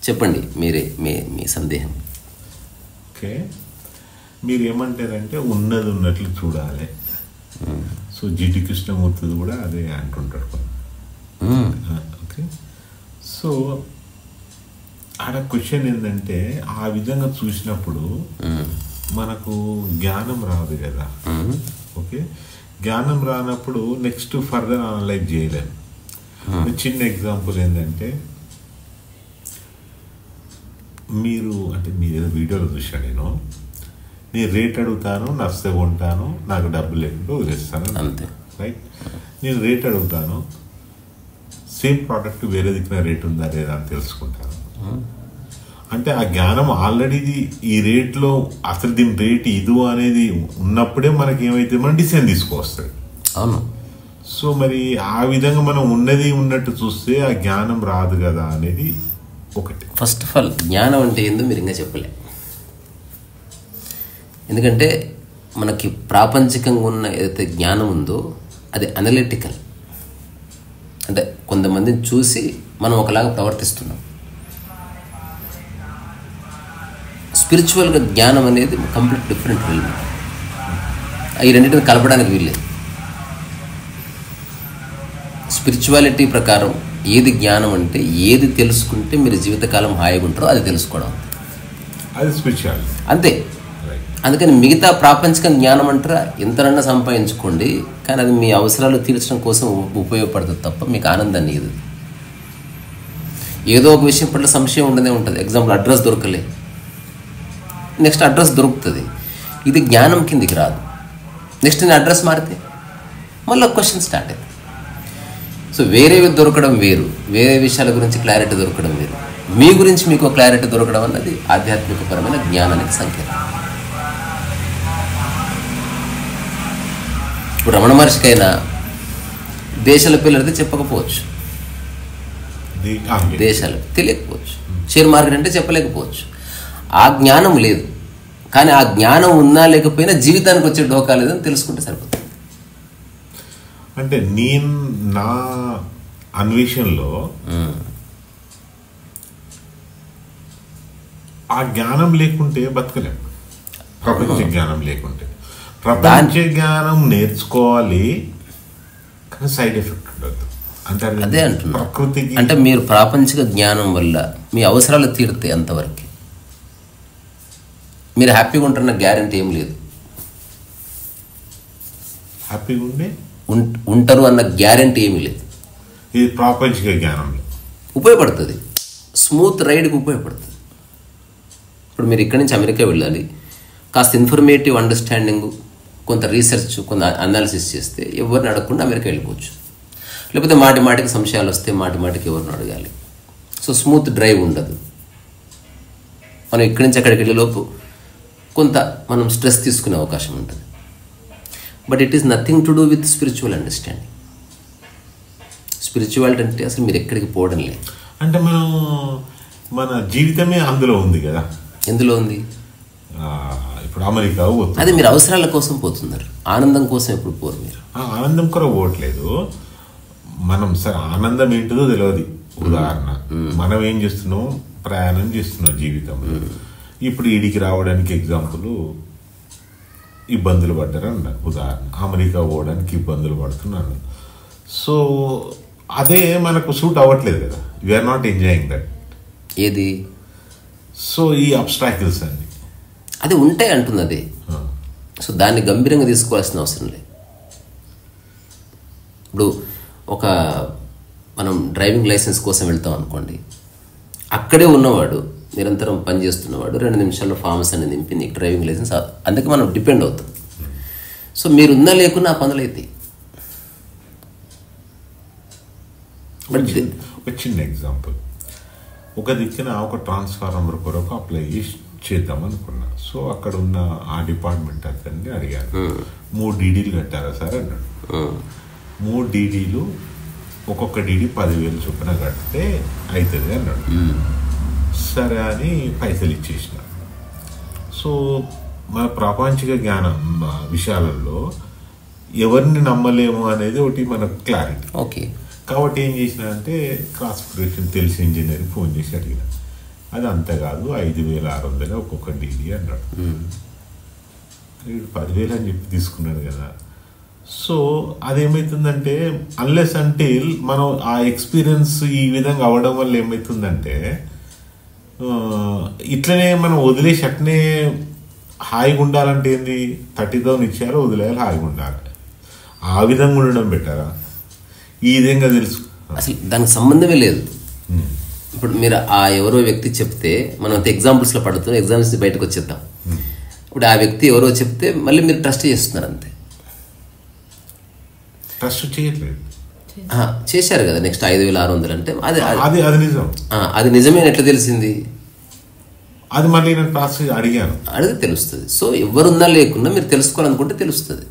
చెప్పండి మీరే మీ సందేహం. ఓకే, మీరు ఏమంటారంటే ఉన్నది ఉన్నట్లు చూడాలి. సో జిటి కృష్ణమూర్తిది కూడా అదే అంటుంటాడు. ఓకే, సో ఆడ క్వశ్చన్ ఏంటంటే ఆ విధంగా చూసినప్పుడు మనకు జ్ఞానం రాదు కదా. ఓకే, జ్ఞానం రానప్పుడు నెక్స్ట్ ఫర్దర్ అనలైజ్ చేయలేము. చిన్న ఎగ్జాంపుల్ ఏంటంటే మీరు ఏదో వీడియోలో చూసాను, నేను రేట్ అడుగుతాను, నచ్చితే కొంటాను, నాకు డబ్బులు లేకుండా వదిలేస్తాను అంతే. రైట్, నేను రేట్ అడుగుతాను, సేమ్ ప్రోడక్ట్ వేరే దిక్కున రేట్ ఉందా లేదా అని తెలుసుకుంటాను. అంటే ఆ జ్ఞానం ఆల్రెడీ ఈ రేట్లో అసలు దీని రేట్ ఇదో అనేది ఉన్నప్పుడే మనకి ఏమైతే మనం డిసిజన్ తీసుకొస్తుంది. అవును. సో మరి ఆ విధంగా మనం ఉన్నది ఉన్నట్టు చూస్తే ఆ జ్ఞానం రాదు కదా అనేది ఒకటి. ఫస్ట్ ఆఫ్ ఆల్ జ్ఞానం అంటే ఏందో మీరు ఇంకా చెప్పలే. ఎందుకంటే మనకి ప్రాపంచికంగా ఉన్న ఏదైతే జ్ఞానం ఉందో అది అనలిటికల్. అంటే కొంతమందిని చూసి మనం ఒకలాగా ప్రవర్తిస్తున్నాం. స్పిరిచువల్గా జ్ఞానం అనేది కంప్లీట్ డిఫరెంట్ రీల్. ఈ రెండింటిని కలపడానికి వీల్లేదు. స్పిరిచువాలిటీ ప్రకారం ఏది జ్ఞానం అంటే ఏది తెలుసుకుంటే మీరు జీవితకాలం హాయిగా ఉంటారో అది తెలుసుకోవడం, అది స్పిరిచువాలిటీ అంతే. అందుకని మిగతా ప్రాపంచిక జ్ఞానం అంటారా ఎంతనన్నా సంపాదించుకోండి, కానీ అది మీ అవసరాలు తీర్చడం కోసం ఉపయోగపడుతుంది తప్ప మీకు ఆనందాన్ని ఇవ్వదు. ఏదో ఒక విషయం పట్ల సంశయం ఉండదే ఉంటుంది. ఎగ్జాంపుల్ అడ్రస్ దొరకలే, నెక్స్ట్ అడ్రస్ దొరుకుతుంది. ఇది జ్ఞానం కిందికి రాదు. నెక్స్ట్ నేను అడ్రస్ మారితే మళ్ళీ క్వశ్చన్ స్టార్ట్ అయింది. సో వేరేవి దొరకడం వేరు, వేరే విషయాల గురించి క్లారిటీ దొరకడం వేరు. మీ గురించి మీకు క్లారిటీ దొరకడం అన్నది ఆధ్యాత్మికపరమైన జ్ఞానానికి సంకేతం. ఇప్పుడు రమణ మహర్షికైనా దేశాల పిల్లలైతే చెప్పకపోవచ్చు, దేశాలు తెలియకపోవచ్చు, షేర్ మార్కెట్ అంటే చెప్పలేకపోవచ్చు. ఆ జ్ఞానం లేదు. కానీ ఆ జ్ఞానం ఉన్నా లేకపోయినా జీవితానికి వచ్చే డోకా లేదని తెలుసుకుంటే సరిపోతుంది. అంటే నేను నా అన్వేషణలో ఆ జ్ఞానం లేకుంటే బతకలేము. ప్రపంచ జ్ఞానం లేకుంటే ప్రపంచ జ్ఞానం నేర్చుకోవాలి, కానీ సైడ్ ఎఫెక్ట్ ఉండదు. అంటే అదే అంటున్నా. ప్రకృతికి అంటే మీరు ప్రాపంచిక జ్ఞానం వల్ల మీ అవసరాలు తీరుతాయి అంతవరకు. మీరు హ్యాపీగా ఉంటున్న గ్యారెంటీ ఏం లేదు. హ్యాపీగా ఉండే ఉంటారు అన్న గ్యారెంటీ ఏమీ లేదు. ఇది ప్రాపంచిక జ్ఞానంలో ఉపయోగపడుతుంది, స్మూత్ రైడ్కి ఉపయోగపడుతుంది. ఇప్పుడు మీరు ఇక్కడి నుంచి అమెరికా వెళ్ళాలి, కాస్త ఇన్ఫర్మేటివ్ అండర్స్టాండింగ్, కొంత రీసెర్చ్, కొంత అనాలిసిస్ చేస్తే ఎవరిని అడగకుండా అమెరికా వెళ్ళిపోవచ్చు. లేకపోతే మాటి మాటికి సంశయాలు వస్తే మాటి మాటికి ఎవరిని అడగాలి. సో స్మూత్ డ్రైవ్ ఉండదు. మనం ఇక్కడి నుంచి అక్కడికి వెళ్ళేలోపు కొంత మనం స్ట్రెస్ తీసుకునే అవకాశం ఉంటుంది. But it is nothing to do with spiritual understanding. Spirituality అంటే అసలు మీరు ఎక్కడికి పోవడం లేదు. అంటే మనం మన జీవితమే అందులో ఉంది కదా. ఎందులో ఉంది? ఇప్పుడు అమెరికా అది మీరు అవసరాల కోసం పోతున్నారు, ఆనందం కోసం ఎప్పుడు పోరు. మీరు ఆనందం కూడా పోవట్లేదు. మనం సరే ఆనందం ఏంటిదో తెలియదు. ఉదాహరణ, మనం ఏం చేస్తున్నాం, ప్రయాణం చేస్తున్నాం జీవితంలో. ఇప్పుడు ఈడికి రావడానికి ఎగ్జాంపుల్ ఇబ్బందులు పడ్డారు అన్న ఉదాహరణ, అమెరికా పోవడానికి ఇబ్బందులు పడుతున్నాను. సో అదే మనకు సూట్ అవ్వట్లేదు కదా. We're not enjoying that. ఏది? సో ఈ అబ్స్ట్రాకిల్స్ అన్ని అది ఉంటాయి అంటుంది అదే. సో దాన్ని గంభీరంగా తీసుకోవాల్సిన అవసరం లేదు. ఇప్పుడు మనం డ్రైవింగ్ లైసెన్స్ కోసం వెళ్తాం అనుకోండి, అక్కడే ఉన్నవాడు నిరంతరం పనిచేస్తున్నవాడు 2 నిమిషాల్లో ఫామ్స్ అని నింపి నీకు డ్రైవింగ్ లైసెన్స్, అందుకే మనం డిపెండ్ అవుతాం. సో మీరున్నా లేకున్నా ఆ పనులు అవుతాయి. ఒక చిన్న ఎగ్జాంపుల్, ఒక దిక్కున ఒక ట్రాన్స్ఫార్మర్ కొరకు అప్లై చేద్దాం అనుకున్నా. సో అక్కడ ఉన్న ఆ డిపార్ట్మెంట్ అతన్ని అడిగాను, 3 డీడీలు కట్టారా సార్ అన్నాడు. 3 డీడీలు ఒక్కొక్క డీడీ 10,000 చొప్పున కడితే అవుతుంది అన్నాడు. సరే అని పైసలు ఇచ్చేసిన. సో మన ప్రాపంచిక జ్ఞానం విషయాలలో ఎవరిని నమ్మలేము అనేది ఒకటి మనకు క్లారిటీ. ఓకే, కాబట్టి ఏం చేసిన అంటే క్లాస్ ప్రిపరేషన్ తెలిసి ఇంజనీర్కి ఫోన్ చేసి అడిగిన, అది అంతేకాదు 5,600 ఒక్కొక్క డీడీ అన్నాడు. వీడు 10,000 అని చెప్పి తీసుకున్నాడు కదా. సో అదేమవుతుందంటే అన్లెస్ అంటే మనం ఆ ఎక్స్పీరియన్స్ ఈ విధంగా అవ్వడం వల్ల ఏమవుతుందంటే ఇట్లనే మనం వదిలేసి అట్నే హాయిగా ఉండాలంటే ఏంది, 30,000 ఇచ్చారో వదిలేయాలి, హాయిగా ఉండాలి. ఆ విధంగా ఉండడం బెటరా, ఈ విధంగా తెలుసు అసలు దానికి సంబంధమే లేదు. ఇప్పుడు మీరు ఆ ఎవరో వ్యక్తి చెప్తే మనం ఎగ్జాంపుల్స్లో పడుతున్నాం, ఎగ్జాంపుల్స్ బయటకు వచ్చేద్దాం. ఇప్పుడు ఆ వ్యక్తి ఎవరో చెప్తే మళ్ళీ మీరు ట్రస్ట్ చేస్తున్నారు అంతే. ట్రస్ట్ చేయట్లేదు, చేశారు కదా. నెక్స్ట్ 5,600 అంటే అది నిజం. అది నిజమే ఎట్లా తెలిసింది? అది మళ్ళీ నేను క్లాస్ అడిగాను, అడిగితే తెలుస్తుంది. సో ఎవరున్నా లేకున్నా మీరు తెలుసుకోవాలనుకుంటే తెలుస్తుంది.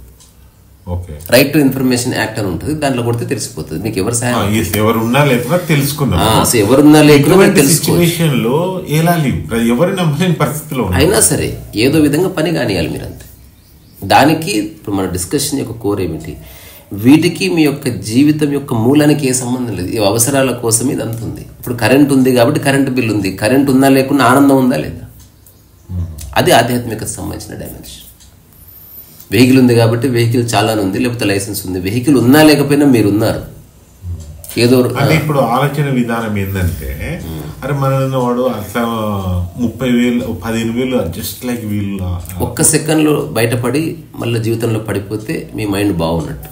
రైట్ టు ఇన్ఫర్మేషన్ యాక్ట్ అని ఉంటుంది, దాంట్లో కొడితే తెలిసిపోతుంది మీకు ఎవరు సహాయం, ఎవరున్నా లేకున్నా తెలుసుకున్నాం. ఎవరున్నా లేకున్నా సిచ్యువేషన్ లో ఎవరు నమ్మలేని పరిస్థితిలో అయినా సరే ఏదో విధంగా పని కానియాలి మీరు అంతే. దానికి ఇప్పుడు మన డిస్కషన్ యొక్క కోర్ ఏమిటి, వీటికి మీ యొక్క జీవితం యొక్క మూలానికి ఏ సంబంధం లేదు. ఈ అవసరాల కోసం ఇది అంత ఉంది. ఇప్పుడు కరెంట్ ఉంది కాబట్టి కరెంటు బిల్ ఉంది, కరెంట్ ఉందా లేకున్నా ఆనందం ఉందా లేదా, అది ఆధ్యాత్మికత సంబంధించిన డైమెన్షన్. వెహికల్ ఉంది కాబట్టి వెహికల్ చాలా ఉంది, లేకపోతే లైసెన్స్ ఉంది. వెహికల్ ఉన్నా లేకపోయినా మీరు ఉన్నారు ఏదో. అంటే ఇప్పుడు ఆలోచన విధానం ఏంటంటే అరే మన వాడు అట్లా 30,000 15,000 జస్ట్ లైక్ వీళ్ళు ఒక్క సెకండ్లో బయటపడి మళ్ళీ జీవితంలో పడిపోతే మీ మైండ్ బాగున్నట్టు.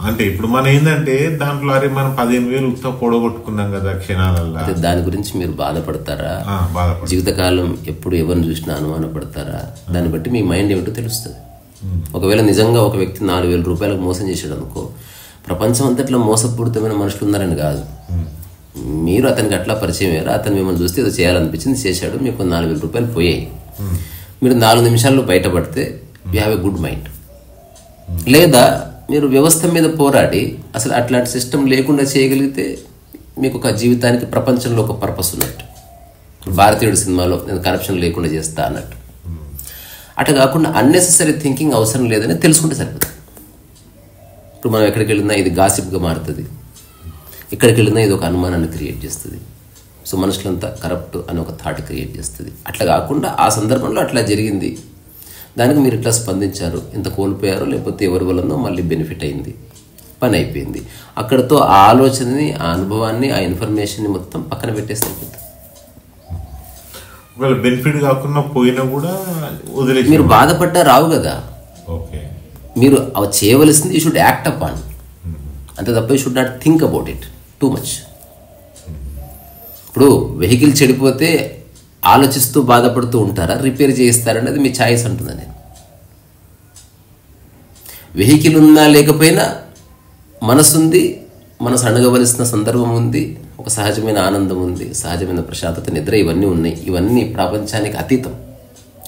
అంటే ఇప్పుడు మనం ఏంటంటే దాంట్లో అరే మనం 15,000 ఉత్త పొడగొట్టుకున్నాం కదా క్షణాలల్లో. దాని గురించి మీరు బాధపడతారా, జీవితకాలం ఎప్పుడు ఎవరిని చూసినా అనుమానపడతారా, దాన్ని బట్టి మీ మైండ్ ఏమిటో తెలుస్తుంది. ఒకవేళ నిజంగా ఒక వ్యక్తి 4,000 రూపాయలకు మోసం చేశాడు అనుకో, ప్రపంచం అంతట్లో మోసపూరితమైన మనుషులు ఉన్నారని కాదు, మీరు అతనికి అట్లా పరిచయం అయ్యారు, అతను మిమ్మల్ని చూస్తే ఏదో చేయాలనిపించింది చేశాడు, మీకు 4,000 రూపాయలు పోయాయి. మీరు 4 నిమిషాల్లో బయటపడితే you have a good mind. లేదా మీరు వ్యవస్థ మీద పోరాడి అసలు అట్లాంటి సిస్టమ్ లేకుండా చేయగలిగితే మీకు ఒక జీవితానికి ప్రపంచంలో ఒక పర్పస్ ఉన్నట్టు. భారతీయుడు సినిమాలో నేను కరప్షన్ లేకుండా చేస్తా అన్నట్టు. అట్లా కాకుండా అన్నెసెసరీ థింకింగ్ అవసరం లేదని తెలుసుకుంటే సరిపోతుంది. ఇప్పుడు మనం ఎక్కడికి వెళ్ళినా ఇది గాసిప్గా మారుతుంది, ఎక్కడికి వెళ్ళినా ఇది ఒక అనుమానాన్ని క్రియేట్ చేస్తుంది. సో మనుషులంతా కరప్ట్ అని ఒక థాట్ క్రియేట్ చేస్తుంది. అట్లా కాకుండా ఆ సందర్భంలో అట్లా జరిగింది, దానికి మీరు ఇట్లా స్పందించారు, ఇంత కోల్పోయారో లేకపోతే ఎవరి వల్లనో మళ్ళీ బెనిఫిట్ అయింది, పని అయిపోయింది. అక్కడతో ఆ ఆలోచనని, ఆ అనుభవాన్ని, ఆ ఇన్ఫర్మేషన్ని మొత్తం పక్కన పెట్టేస్తే అయిపోతుంది. బెనిఫిట్ కాకుండా పోయినా కూడా వదిలేసి మీరు బాధపడ్డా రావు కదా. మీరు అవి చేయవలసింది you should act up on, అంతే తప్ప you should not think about it too much. ఇప్పుడు వెహికల్ చెడిపోతే ఆలోచిస్తూ బాధపడుతూ ఉంటారా, రిపేర్ చేయిస్తారనేది మీ ఛాయిస్ అంటున్నా నేను. వెహికల్ ఉన్నా లేకపోయినా మనసు ఉంది, మనసు అణగవలసిన సందర్భం ఉంది, ఒక సహజమైన ఆనందం ఉంది, సహజమైన ప్రశాంతత, నిద్ర, ఇవన్నీ ఉన్నాయి. ఇవన్నీ ప్రపంచానికి అతీతం.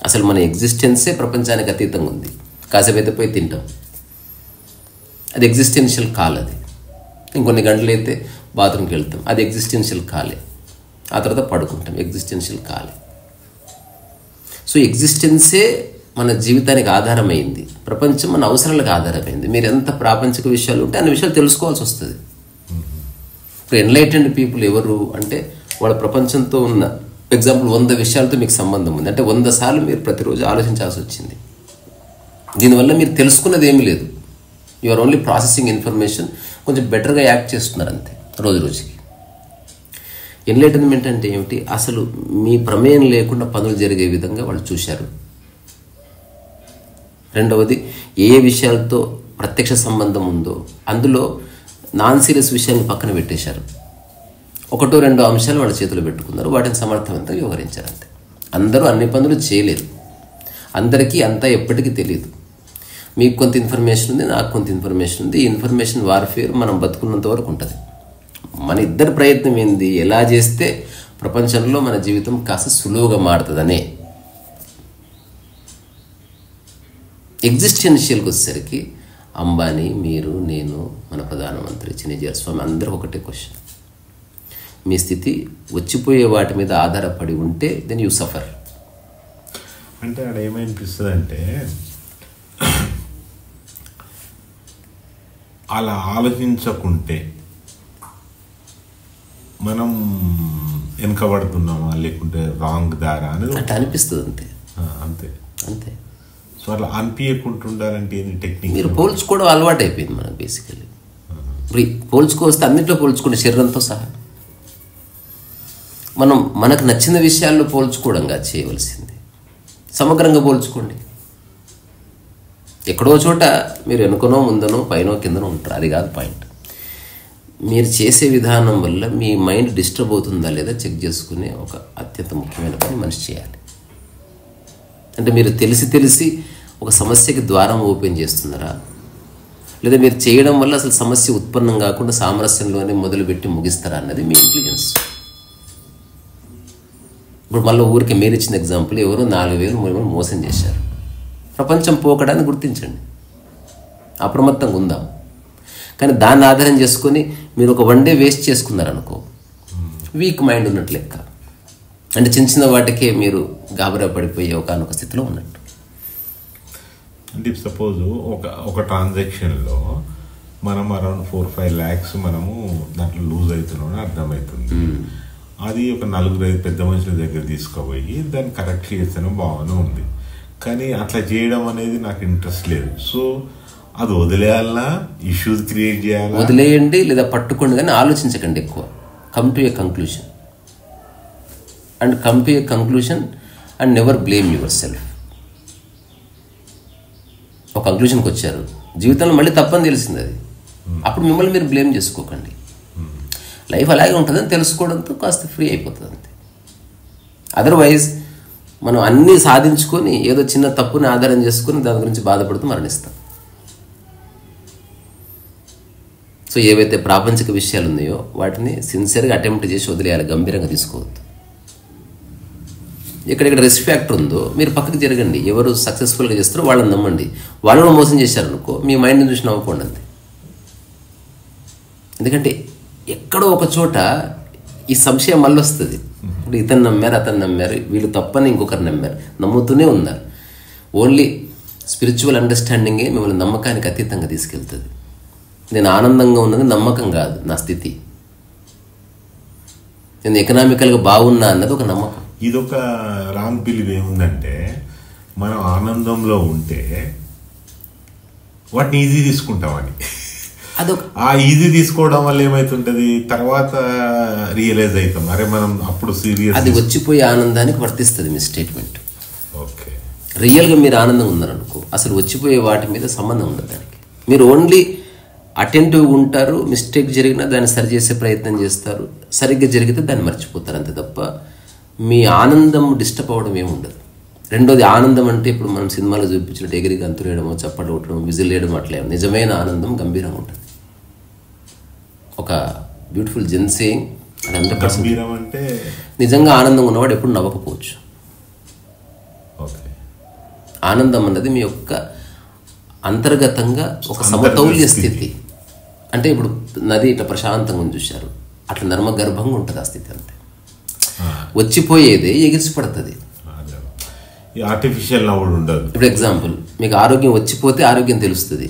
అసలు మన ఎగ్జిస్టెన్సే ప్రపంచానికి అతీతంగా ఉంది. కాసేపు అయితే పోయి తింటాం, అది ఎగ్జిస్టెన్షియల్ కాల్. అది ఇంకొన్ని గంటలు అయితే బాత్రూమ్కి వెళ్తాం, అది ఎగ్జిస్టెన్షియల్ కాలే. ఆ తర్వాత పడుకుంటాం, ఎగ్జిస్టెన్షియల్ కాలే. సో ఎగ్జిస్టెన్సే మన జీవితానికి ఆధారమైంది, ప్రపంచం మన అవసరాలకు ఆధారమైంది. మీరు ఎంత ప్రాపంచిక విషయాలు ఉంటే అన్ని విషయాలు తెలుసుకోవాల్సి వస్తుంది. ఇప్పుడు ఎన్లైటెండ్ పీపుల్ ఎవరు అంటే వాళ్ళ ప్రపంచంతో ఉన్న ఎగ్జాంపుల్ 100 విషయాలతో మీకు సంబంధం ఉంది అంటే 100 సార్లు మీరు ప్రతిరోజు ఆలోచించాల్సి వచ్చింది. దీనివల్ల మీరు తెలుసుకున్నది ఏమీ లేదు, you are only processing information. కొంచెం బెటర్గా యాక్ట్ చేస్తున్నారు అంతే రోజు రోజుకి. ఎన్లైటన్మెంట్ అంటే ఏమిటి, అసలు మీ ప్రమేయం లేకుండా పనులు జరిగే విధంగా వాళ్ళు చూశారు. రెండవది, ఏ విషయాలతో ప్రత్యక్ష సంబంధం ఉందో అందులో నాన్ సీరియస్ విషయాన్ని పక్కన పెట్టేశారు. 1-2 అంశాలు వాళ్ళ చేతులు పెట్టుకున్నారు, వాటిని సమర్థవంతంగా వ్యవహరించారు అంతే. అందరూ అన్ని పనులు చేయలేరు, అందరికీ అంతా ఎప్పటికీ తెలియదు. మీకు కొంత ఇన్ఫర్మేషన్ ఉంది, నాకు కొంత ఇన్ఫర్మేషన్ ఉంది. ఈ ఇన్ఫర్మేషన్ వార్ఫేర్ మనం బతుకున్నంత వరకు ఉంటుంది. మన ఇద్దరి ప్రయత్నం ఏంది, ఎలా చేస్తే ప్రపంచంలో మన జీవితం కాస్త సులువుగా మారుతుందనే. ఎగ్జిస్టెన్షియల్కి వచ్చేసరికి అంబానీ, మీరు, నేను, మన ప్రధానమంత్రి చిన్నజీఆర్ స్వామి అందరూ ఒకటే క్వశ్చన్. మీ స్థితి వచ్చిపోయే వాటి మీద ఆధారపడి ఉంటే దెన్ యూ సఫర్. అంటే అక్కడ ఏమనిపిస్తుంది అంటే అలా ఆలోచించకుంటే మనం వెనకబడుతున్నామా లేకుంటే రాంగ్ దారా అనేది అట్లా అనిపిస్తుంది అంతే అంతే అంతే. సో అట్లా అనిపించకుంటుండాలంటే ఏంది టెక్నిక్? మీరు పోల్చుకోవడం అలవాటు అయిపోయింది మనకు బేసికలీ. పోల్చుకోవస్తే అన్నింటిలో పోల్చుకునే శరీరంతో సహా. మనం మనకు నచ్చిన విషయాల్లో పోల్చుకోవడంగా చేయవలసింది. సమగ్రంగా పోల్చుకోండి. ఎక్కడో చోట మీరు వెనుకనో ముందనో పైనో కిందనో ఉంటారు, అది కాదు పాయింట్. మీరు చేసే విధానం వల్ల మీ మైండ్ డిస్టర్బ్ అవుతుందా లేదా చెక్ చేసుకునే ఒక అత్యంత ముఖ్యమైన పని మనిషి చేయాలి. అంటే మీరు తెలిసి ఒక సమస్యకి ద్వారం ఓపెన్ చేస్తున్నారా, లేదా మీరు చేయడం వల్ల అసలు సమస్య ఉత్పన్నం కాకుండా సామరస్యంలోనే మొదలుపెట్టి ముగిస్తారా అన్నది మీ ఇంటెలిజెన్స్. ఇప్పుడు మళ్ళీ ఊరికి మీరు ఇచ్చిన ఎగ్జాంపుల్, ఎవరో 4,000 మోసం చేశారు. ప్రపంచం పోకడాన్ని గుర్తించండి, అప్రమత్తంగా ఉందాం. కానీ దాన్ని ఆధారం చేసుకొని మీరు ఒక 1 డే వేస్ట్ చేసుకున్నారనుకో, వీక్ మైండ్ ఉన్నట్లు లెక్క. అంటే చిన్న వాటికే మీరు గాబరా పడిపోయే ఒకనొక స్థితిలో ఉన్నట్టు. అంటే సపోజ్ ఒక ట్రాన్సాక్షన్లో మనం అరౌండ్ 4-5 lakhs మనము దాంట్లో లూజ్ అవుతున్నామని అర్థమవుతుంది. అది ఒక 4-5 పెద్ద మనుషుల దగ్గర తీసుకుపోయి దాన్ని కరెక్ట్ చేస్తేనే బాగానే ఉంది. కానీ అట్లా చేయడం అనేది నాకు ఇంట్రెస్ట్ లేదు. సో అది వదిలేయాలన్నా, ఇష్యూస్ క్రియేట్ చేయాలా? వదిలేయండి లేదా పట్టుకోండి, కానీ ఆలోచించకండి ఎక్కువ. Come to A conclusion and never blame your self. ఒక కంక్లూషన్కి వచ్చారు, జీవితంలో మళ్ళీ తప్పని తెలిసింది అది, అప్పుడు మిమ్మల్ని మీరు బ్లేమ్ చేసుకోకండి. లైఫ్ అలాగే ఉంటుందని తెలుసుకోవడంతో కాస్త ఫ్రీ అయిపోతుంది అంతే. అదర్వైజ్ మనం అన్నీ సాధించుకొని ఏదో చిన్న తప్పుని ఆధారం చేసుకొని దాని గురించి బాధపడుతూ మరణిస్తాం. సో ఏవైతే ప్రాపంచిక విషయాలు ఉన్నాయో వాటిని సిన్సియర్గా అటెంప్ట్ చేసి వదిలేయాలి, గంభీరంగా తీసుకోవద్దు. ఎక్కడెక్కడ రిస్క్ ఫ్యాక్టర్ ఉందో మీరు పక్కకి జరగండి. ఎవరు సక్సెస్ఫుల్గా చేస్తారో వాళ్ళని నమ్మండి. వాళ్ళు మోసం చేశారనుకో మీ మైండ్ని చూసి నవ్వుకోండి అంతే. ఎందుకంటే ఎక్కడో ఒక చోట ఈ సంశయం మళ్ళీ వస్తుంది. ఇప్పుడు ఇతను నమ్మారు, అతను నమ్మారు, వీళ్ళు తప్పని ఇంకొకరు నమ్మారు, నమ్ముతూనే ఉన్నారు. ఓన్లీ స్పిరిచువల్ అండర్స్టాండింగే మిమ్మల్ని నమ్మకానికి అతీతంగా తీసుకెళ్తుంది. నేను ఆనందంగా ఉన్నది నమ్మకం కాదు, నా స్థితి. నేను ఎకనామికల్గా బాగున్నా అన్నది ఒక నమ్మకం. ఇదొక రాంగ్ బిలీవ్ ఏముందంటే, మనం ఆనందంలో ఉంటే వాటిని ఈజీ తీసుకుంటామని. అదొక ఆ ఈజీ తీసుకోవడం వల్ల ఏమైతుంటది, తర్వాత రియలైజ్ అవుతాం, అరే మనం అప్పుడు సీరియస్. అది వచ్చిపోయే ఆనందానికి వర్తిస్తుంది మీ స్టేట్మెంట్. ఓకే, రియల్గా మీరు ఆనందంగా ఉన్నారనుకో అసలు వచ్చిపోయే వాటి మీద సంబంధం ఉండదు దానికి. మీరు ఓన్లీ అటెంటివ్గా ఉంటారు. మిస్టేక్ జరిగినా దాన్ని సరి చేసే ప్రయత్నం చేస్తారు. సరిగ్గా జరిగితే దాన్ని మర్చిపోతారు అంతే తప్ప మీ ఆనందం డిస్టర్బ్ అవ్వడం ఏమి ఉండదు. రెండోది, ఆనందం అంటే ఇప్పుడు మనం సినిమాలో చూపించినట్టు ఎగిరి గంతులు వేయడమో, చప్పట్లు కొట్టడం, విజిల్ వేయడం అట్లే. నిజమైన ఆనందం గంభీరంగా ఉంటుంది. ఒక బ్యూటిఫుల్ జెన్ సేయింగ్, అది 100% అంటే నిజంగా ఆనందంగా ఉన్నవాడు ఎప్పుడు నవ్వకపోవచ్చు. ఆనందం అన్నది మీ యొక్క అంతర్గతంగా ఒక సమతౌల్య స్థితి. అంటే ఇప్పుడు నది ఇట్లా ప్రశాంతంగా ఉంది చూశారు, అట్లా నర్మగర్భంగా ఉంటుంది ఆ స్థితి అంతే. వచ్చిపోయేదే ఎగిరిచిపడుతుంది. ఆర్టిఫిషియల్ నవ్వుడు ఉండదు. ఇప్పుడు ఎగ్జాంపుల్, మీకు ఆరోగ్యం వచ్చిపోతే ఆరోగ్యం తెలుస్తుంది.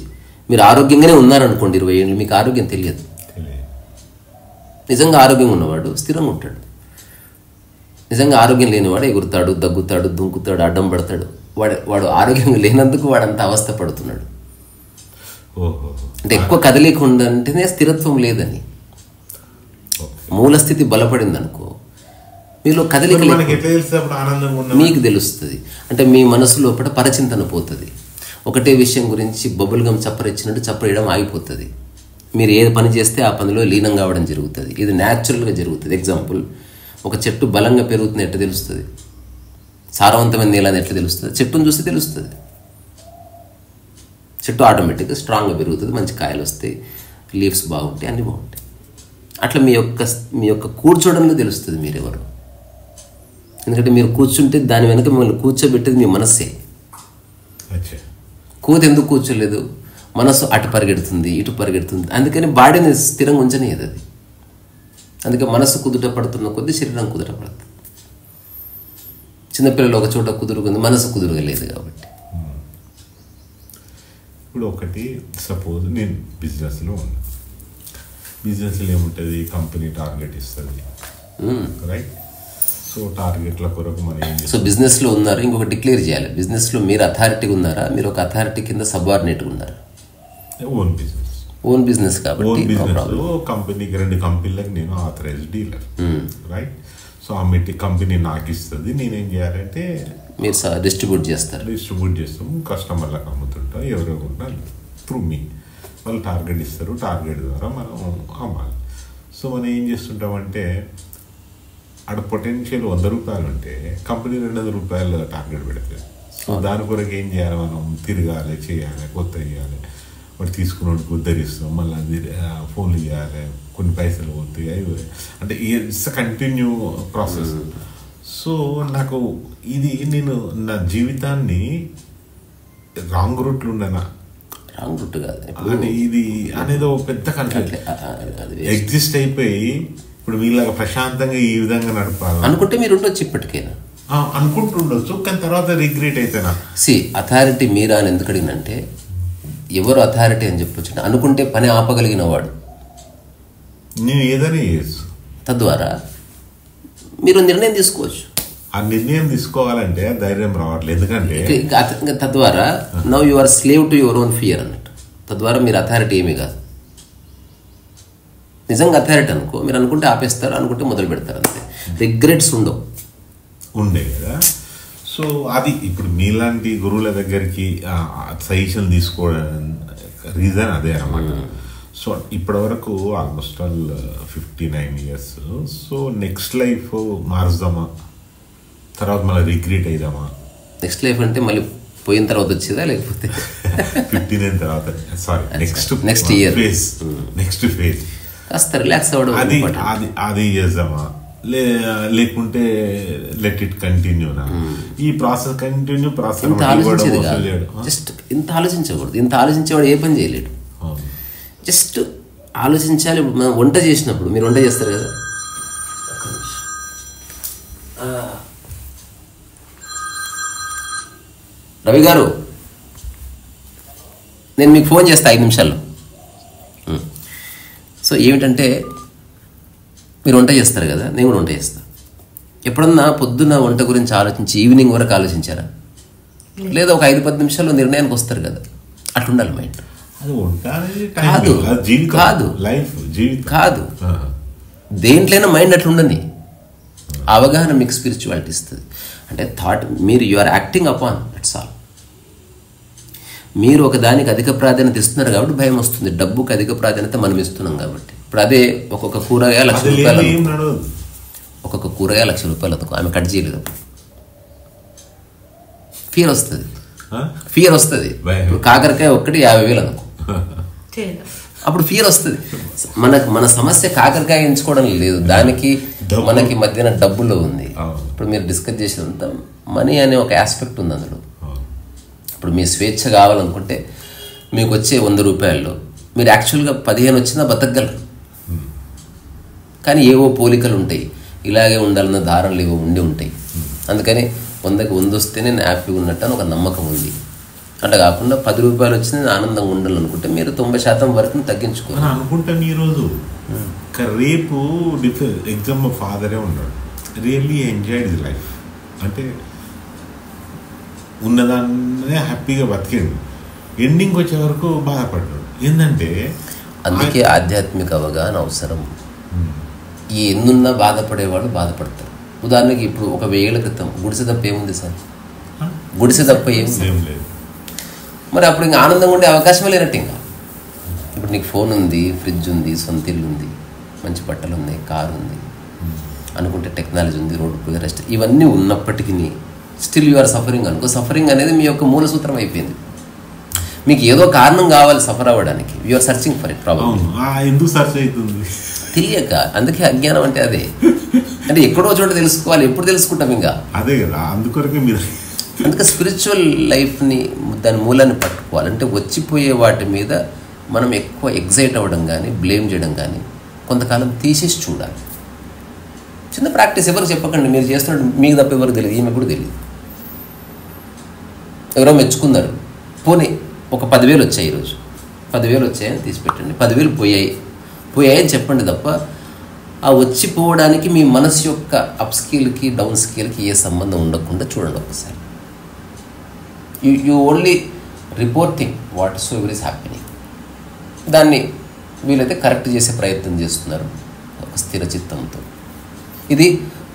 మీరు ఆరోగ్యంగానే ఉన్నారనుకోండి 20 ఏళ్ళు, మీకు ఆరోగ్యం తెలియదు. నిజంగా ఆరోగ్యంగా ఉన్నవాడు స్థిరంగా ఉంటాడు. నిజంగా ఆరోగ్యం లేనివాడు ఎగురుతాడు, దగ్గుతాడు, దుంకుతాడు, అడ్డం పడతాడు. వాడు ఆరోగ్యంగా లేనందుకు వాడంత అవస్థ పడుతున్నాడు. అంటే ఎక్కువ కదలికుండా అంటేనే స్థిరత్వం లేదని. మూలస్థితి బలపడింది అనుకో, మీలో కదలిక మీకు తెలుస్తుంది. అంటే మీ మనసు లోపల పరచింతన పోతుంది. ఒకటే విషయం గురించి బబుల్గం చప్పరిచ్చినట్టు చప్పరియడం ఆగిపోతుంది. మీరు ఏ పని చేస్తే ఆ పనిలో లీనం కావడం జరుగుతుంది. ఇది న్యాచురల్గా జరుగుతుంది. ఎగ్జాంపుల్, ఒక చెట్టు బలంగా పెరుగుతుంది ఎట్లా తెలుస్తుంది? సారవంతమైన నీళ్ళని ఎట్లా తెలుస్తుంది? చెట్టును చూస్తే తెలుస్తుంది. చెట్టు ఆటోమేటిక్గా స్ట్రాంగ్గా పెరుగుతుంది, మంచి కాయలు వస్తాయి, లీవ్స్ బాగుంటాయి, అన్నీ బాగుంటాయి. అట్లా మీ యొక్క కూర్చోవడంలో తెలుస్తుంది మీరెవరు. ఎందుకంటే మీరు కూర్చుంటే దాని వెనుక మిమ్మల్ని కూర్చోబెట్టేది మీ మనస్సే. కోతి ఎందుకు కూర్చోలేదు? మనసు అటు పరిగెడుతుంది, ఇటు పరిగెడుతుంది. అందుకని బాడీని స్థిరంగా ఉంచనేది అది. అందుకే మనసు కుదుట పడుతున్న కొద్దీ శరీరం కుదుట పడుతుంది. చిన్నపిల్లలు ఒక చోట కుదురుకుంది, మనసు కుదురుగా లేదు కాబట్టి. ఇప్పుడు ఒకటి, సపోజ్ నేను బిజినెస్లో ఉన్నా. బిజినెస్లో ఏముంటుంది, కంపెనీ టార్గెట్ ఇస్తుంది, రైట్. సో టార్గెట్ల కొరకు మనం ఏం సో బిజినెస్లో ఉన్నారు, ఇంకొక డిక్లేర్ చేయాలి. బిజినెస్లో మీరు అథారిటీగా ఉన్నారా, మీరు ఒక అథారిటీ కింద సబార్డినేట్గా ఉన్నారా? ఓన్ బిజినెస్ కాబట్టి కంపెనీకి 2 కంపెనీలకు నేను ఆథరైజ్డ్ డీలర్, రైట్. సో ఆ కంపెనీ నాకు ఇస్తుంది, నేనేం చేయాలంటే మీరు డిస్ట్రిబ్యూట్ చేస్తాము, కస్టమర్లకు అమ్ముతుంటా, ఎవరో ఉంటారు త్రూ మీ, వాళ్ళు టార్గెట్ ఇస్తారు, టార్గెట్ ద్వారా మనం అమ్మాలి. సో మనం ఏం చేస్తుంటామంటే అక్కడ పొటెన్షియల్ 100 రూపాయలు ఉంటే కంపెనీ 200 రూపాయలు టార్గెట్ పెడుతుంది. సో దాని కొరకు ఏం చేయాలి, మనం తిరగాలి, చేయాలి, కొత్త చేయాలి, వాడు తీసుకున్నోడికి ఉద్ధరిస్తాం, మళ్ళీ అది ఫోన్లు చేయాలి, కొన్ని పైసలు పోతాయి, అవి అంటే ఇట్స్ కంటిన్యూ ప్రాసెస్. సో నాకు నేను నా జీవితాన్ని రాంగ్ రూట్లో ఉండనా, రాంగ్ రూట్ కాదు అంటే ఇది అనేది ఒక పెద్ద కన్ఫ్యూజన్ ఎగ్జిస్ట్ అయిపోయి ఇప్పుడు మీలాగా ప్రశాంతంగా ఈ విధంగా నడపాలి అనుకుంటే మీరు ఉండొచ్చు, ఇప్పటికైనా అనుకుంటుండొచ్చు, కానీ తర్వాత రిగ్రెట్ అయితేనా. అథారిటీ మీరా అని ఎందుకు అడిగినంటే, ఎవరు అథారిటీ అని చెప్పొచ్చు, అనుకుంటే పని ఆపగలిగిన వాడు నేను ఏదైనా చేయొచ్చు, తద్వారా మీరు నిర్ణయం తీసుకోవచ్చు. ఆ నిర్ణయం తీసుకోవాలంటే ధైర్యం రావట్లేదు, ఎందుకంటే తద్వారా now you are slave to your own fear అన్నట్టు. తద్వారా మీరు అథారిటీ ఏమీ కాదు. నిజంగా అథారిటీ అనుకో, మీరు అనుకుంటే ఆపేస్తారు, అనుకుంటే మొదలు పెడతారు, అంతే. రిగ్రెట్స్ ఉండే కదా. సో అది ఇప్పుడు మీలాంటి గురువుల దగ్గరికి సజెషన్ తీసుకోవడం రీజన్ అదే అన్నమాట. సో ఇప్పటి వరకు almost all 59 years. So next life మార్చుదామా, తర్వాత మళ్ళీ రిగ్రెట్ అయిదామా? నెక్స్ట్ లైఫ్ అంటే మళ్ళీ పోయిన తర్వాత వచ్చేదా, లేకపోతే 59 తర్వాత sorry next year next phase కాస్త రిలాక్స్ అవ్వడం, అది చేద్దామా, లేకుంటే లెట్ ఇట్ కంటిన్యూనా? ఈ ప్రాసెస్ కంటిన్యూ ప్రాసెస్ జస్ట్ ఇంత ఆలోచించకూడదు. ఇంత ఆలోచించేవాడు ఏ పని చేయలేడు. జస్ట్ ఆలోచించాలి. మనం వంట చేసినప్పుడు, మీరు వంట చేస్తారు కదా, రవి గారు నేను మీకు ఫోన్ చేస్తా 5 నిమిషాల్లో. సో ఏమిటంటే, మీరు వంట చేస్తారు కదా, నేను కూడా వంట చేస్తాను. ఎప్పుడన్నా పొద్దున్న వంట గురించి ఆలోచించి ఈవినింగ్ వరకు ఆలోచించారా? లేదా ఒక 5-10 నిమిషాల్లో నిర్ణయానికి వస్తారు కదా, అట్లుండాలి మైండ్. కాదు దేంట్లైనా మైండ్ అట్లుండని. అవగాహన మీకు స్పిరిచువాలిటీ ఇస్తుంది. అంటే థాట్ మీరు you are acting upon, that's all. మీరు ఒక దానికి అధిక ప్రాధాన్యత ఇస్తున్నారు కాబట్టి భయం వస్తుంది. డబ్బుకి అధిక ప్రాధాన్యత మనం ఇస్తున్నాం కాబట్టి. ఇప్పుడు అదే ఒక్కొక్క కూరగాయ 1,00,000 రూపాయలు, ఒక్కొక్క కూరగాయ 1,00,000 రూపాయలు అందుకో, ఆమె కట్ చేయలేదు, ఫియర్ వస్తుంది. కాకరకాయ ఒక్కటి 50,000 అనుకో, అప్పుడు ఫియర్ వస్తుంది. మన సమస్య కాకరకాయ ఎంచుకోవడం లేదు, దానికి మనకి మధ్యన డబ్బులో ఉంది. ఇప్పుడు మీరు డిస్కస్ చేసినంత మనీ అనే ఒక ఆస్పెక్ట్ ఉంది అందులో. ఇప్పుడు మీ స్వేచ్ఛ కావాలనుకుంటే మీకు వచ్చే 100 రూపాయల్లో మీరు యాక్చువల్గా 15 వచ్చినా బతకగలరు. కానీ ఏవో పోలికలు ఉంటాయి, ఇలాగే ఉండాలన్న దారాలు ఏవో ఉంటాయి. అందుకని 100కి 100 వస్తే నేను హ్యాపీగా ఉన్నట్టు అని ఒక నమ్మకం ఉంది. అట్లా కాకుండా 10 రూపాయలు వచ్చి నేను ఆనందంగా ఉండాలనుకుంటే మీరు 90% వరకు తగ్గించుకోవాలి అనుకుంటాను. ఈరోజు రేపు ఎగ్జామ్ ఫాదరే ఉన్నాడు, రియల్లీ ఎంజాయ్డ్ ది లైఫ్. అంటే ఉన్నదాన్నే హ్యాపీగా బతికిండు, ఎండింగ్ వచ్చే వరకు బాధపడ్డాడు. ఏంటంటే అందుకే ఆధ్యాత్మిక అవగాహన అవసరం. ఈ ఎన్నున్నా బాధపడేవాడు బాధపడతారు. ఉదాహరణకి ఇప్పుడు ఒక 1000 ఏళ్ల క్రితం గుడిసె తప్ప ఏముంది సార్? గుడిసె తప్ప ఏం లేదు. మరి అప్పుడు ఇంకా ఆనందంగా ఉండే అవకాశమే లేనట్టు. ఇంకా ఇప్పుడు నీకు ఫోన్ ఉంది, ఫ్రిడ్జ్ ఉంది, సొంత ఇల్లు ఉంది, మంచి బట్టలు ఉన్నాయి, కారు ఉంది, అనుకుంటే టెక్నాలజీ ఉంది, రోడ్డు రెస్ట్, ఇవన్నీ ఉన్నప్పటికీ స్టిల్ యు ఆర్ సఫరింగ్ అనుకో. సఫరింగ్ అనేది మీ యొక్క మూల సూత్రం అయిపోయింది. మీకు ఏదో కారణం కావాలి సఫర్ అవ్వడానికి. You are searching for it. Problem ఎందుకు సర్చ్ అవుతుంది తెలియక. అందుకే అజ్ఞానం అంటే అదే. అంటే ఎక్కడో చోట తెలుసుకోవాలి. ఎప్పుడు తెలుసుకుంటాం ఇంకా అదే కదా. అందుకే స్పిరిచువల్ లైఫ్ని దాని మూలాన్ని పట్టుకోవాలి. అంటే వచ్చిపోయే వాటి మీద మనం ఎక్కువ ఎగ్జైట్ అవ్వడం కానీ బ్లేమ్ చేయడం కానీ కొంతకాలం తీసేసి చూడాలి. చిన్న ప్రాక్టీస్. ఎవరు చెప్పకండి, మీరు చేస్తున్నట్టు మీకు తప్ప ఎవరికి తెలియదు, ఈమె కూడా తెలియదు. ఎవరో మెచ్చుకున్నారు, పోనీ ఒక 10,000 వచ్చాయి, ఈరోజు 10,000 వచ్చాయని తీసిపెట్టండి. 10,000 పోయాయి అని చెప్పండి తప్ప ఆ వచ్చిపోవడానికి మీ మనసు యొక్క అప్ స్కేల్కి డౌన్ స్కేల్కి ఏ సంబంధం ఉండకుండా చూడండి ఒకసారి. You only reporting what so ever is happening. దాన్ని వీలైతే కరెక్ట్ చేసే ప్రయత్నం చేస్తున్నారు ఒక స్థిర చిత్తంతో. ఇది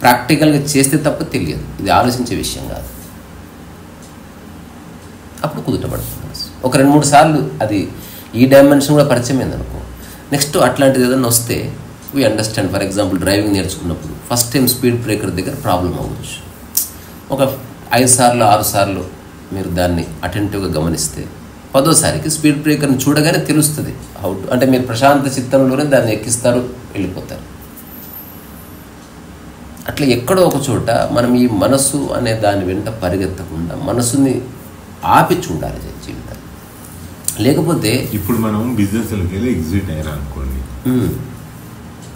ప్రాక్టికల్గా చేస్తే తప్ప తెలియదు, ఇది ఆలోచించే విషయం కాదు. అప్పుడు కుదుటపడుతుంది మనసు. ఒక 2-3 సార్లు అది ఈ డైమెన్షన్ కూడా పరిచయం అయిందనుకో, నెక్స్ట్ అట్లాంటిది ఏదైనా వస్తే we understand. For example driving నేర్చుకున్నప్పుడు ఫస్ట్ టైం స్పీడ్ బ్రేకర్ దగ్గర ప్రాబ్లం అవ్వచ్చు. ఒక 5 సార్లు 6 సార్లు మీరు దాన్ని అటెంటివ్గా గమనిస్తే 10వ సారికి స్పీడ్ బ్రేకర్ని చూడగానే తెలుస్తుంది హౌ టు. అంటే మీరు ప్రశాంత చిత్తంలోనే దాన్ని ఎక్కిస్తారు, వెళ్ళిపోతారు. అట్లా ఎక్కడో ఒక చోట మనం ఈ మనసు అనే దాని వెంట పరిగెత్తకుండా మనసుని ఆపి చూడాలి జీవితం. లేకపోతే ఇప్పుడు మనం బిజినెస్లోకి వెళ్ళి ఎగ్జిట్ అయ్యారు అనుకోండి,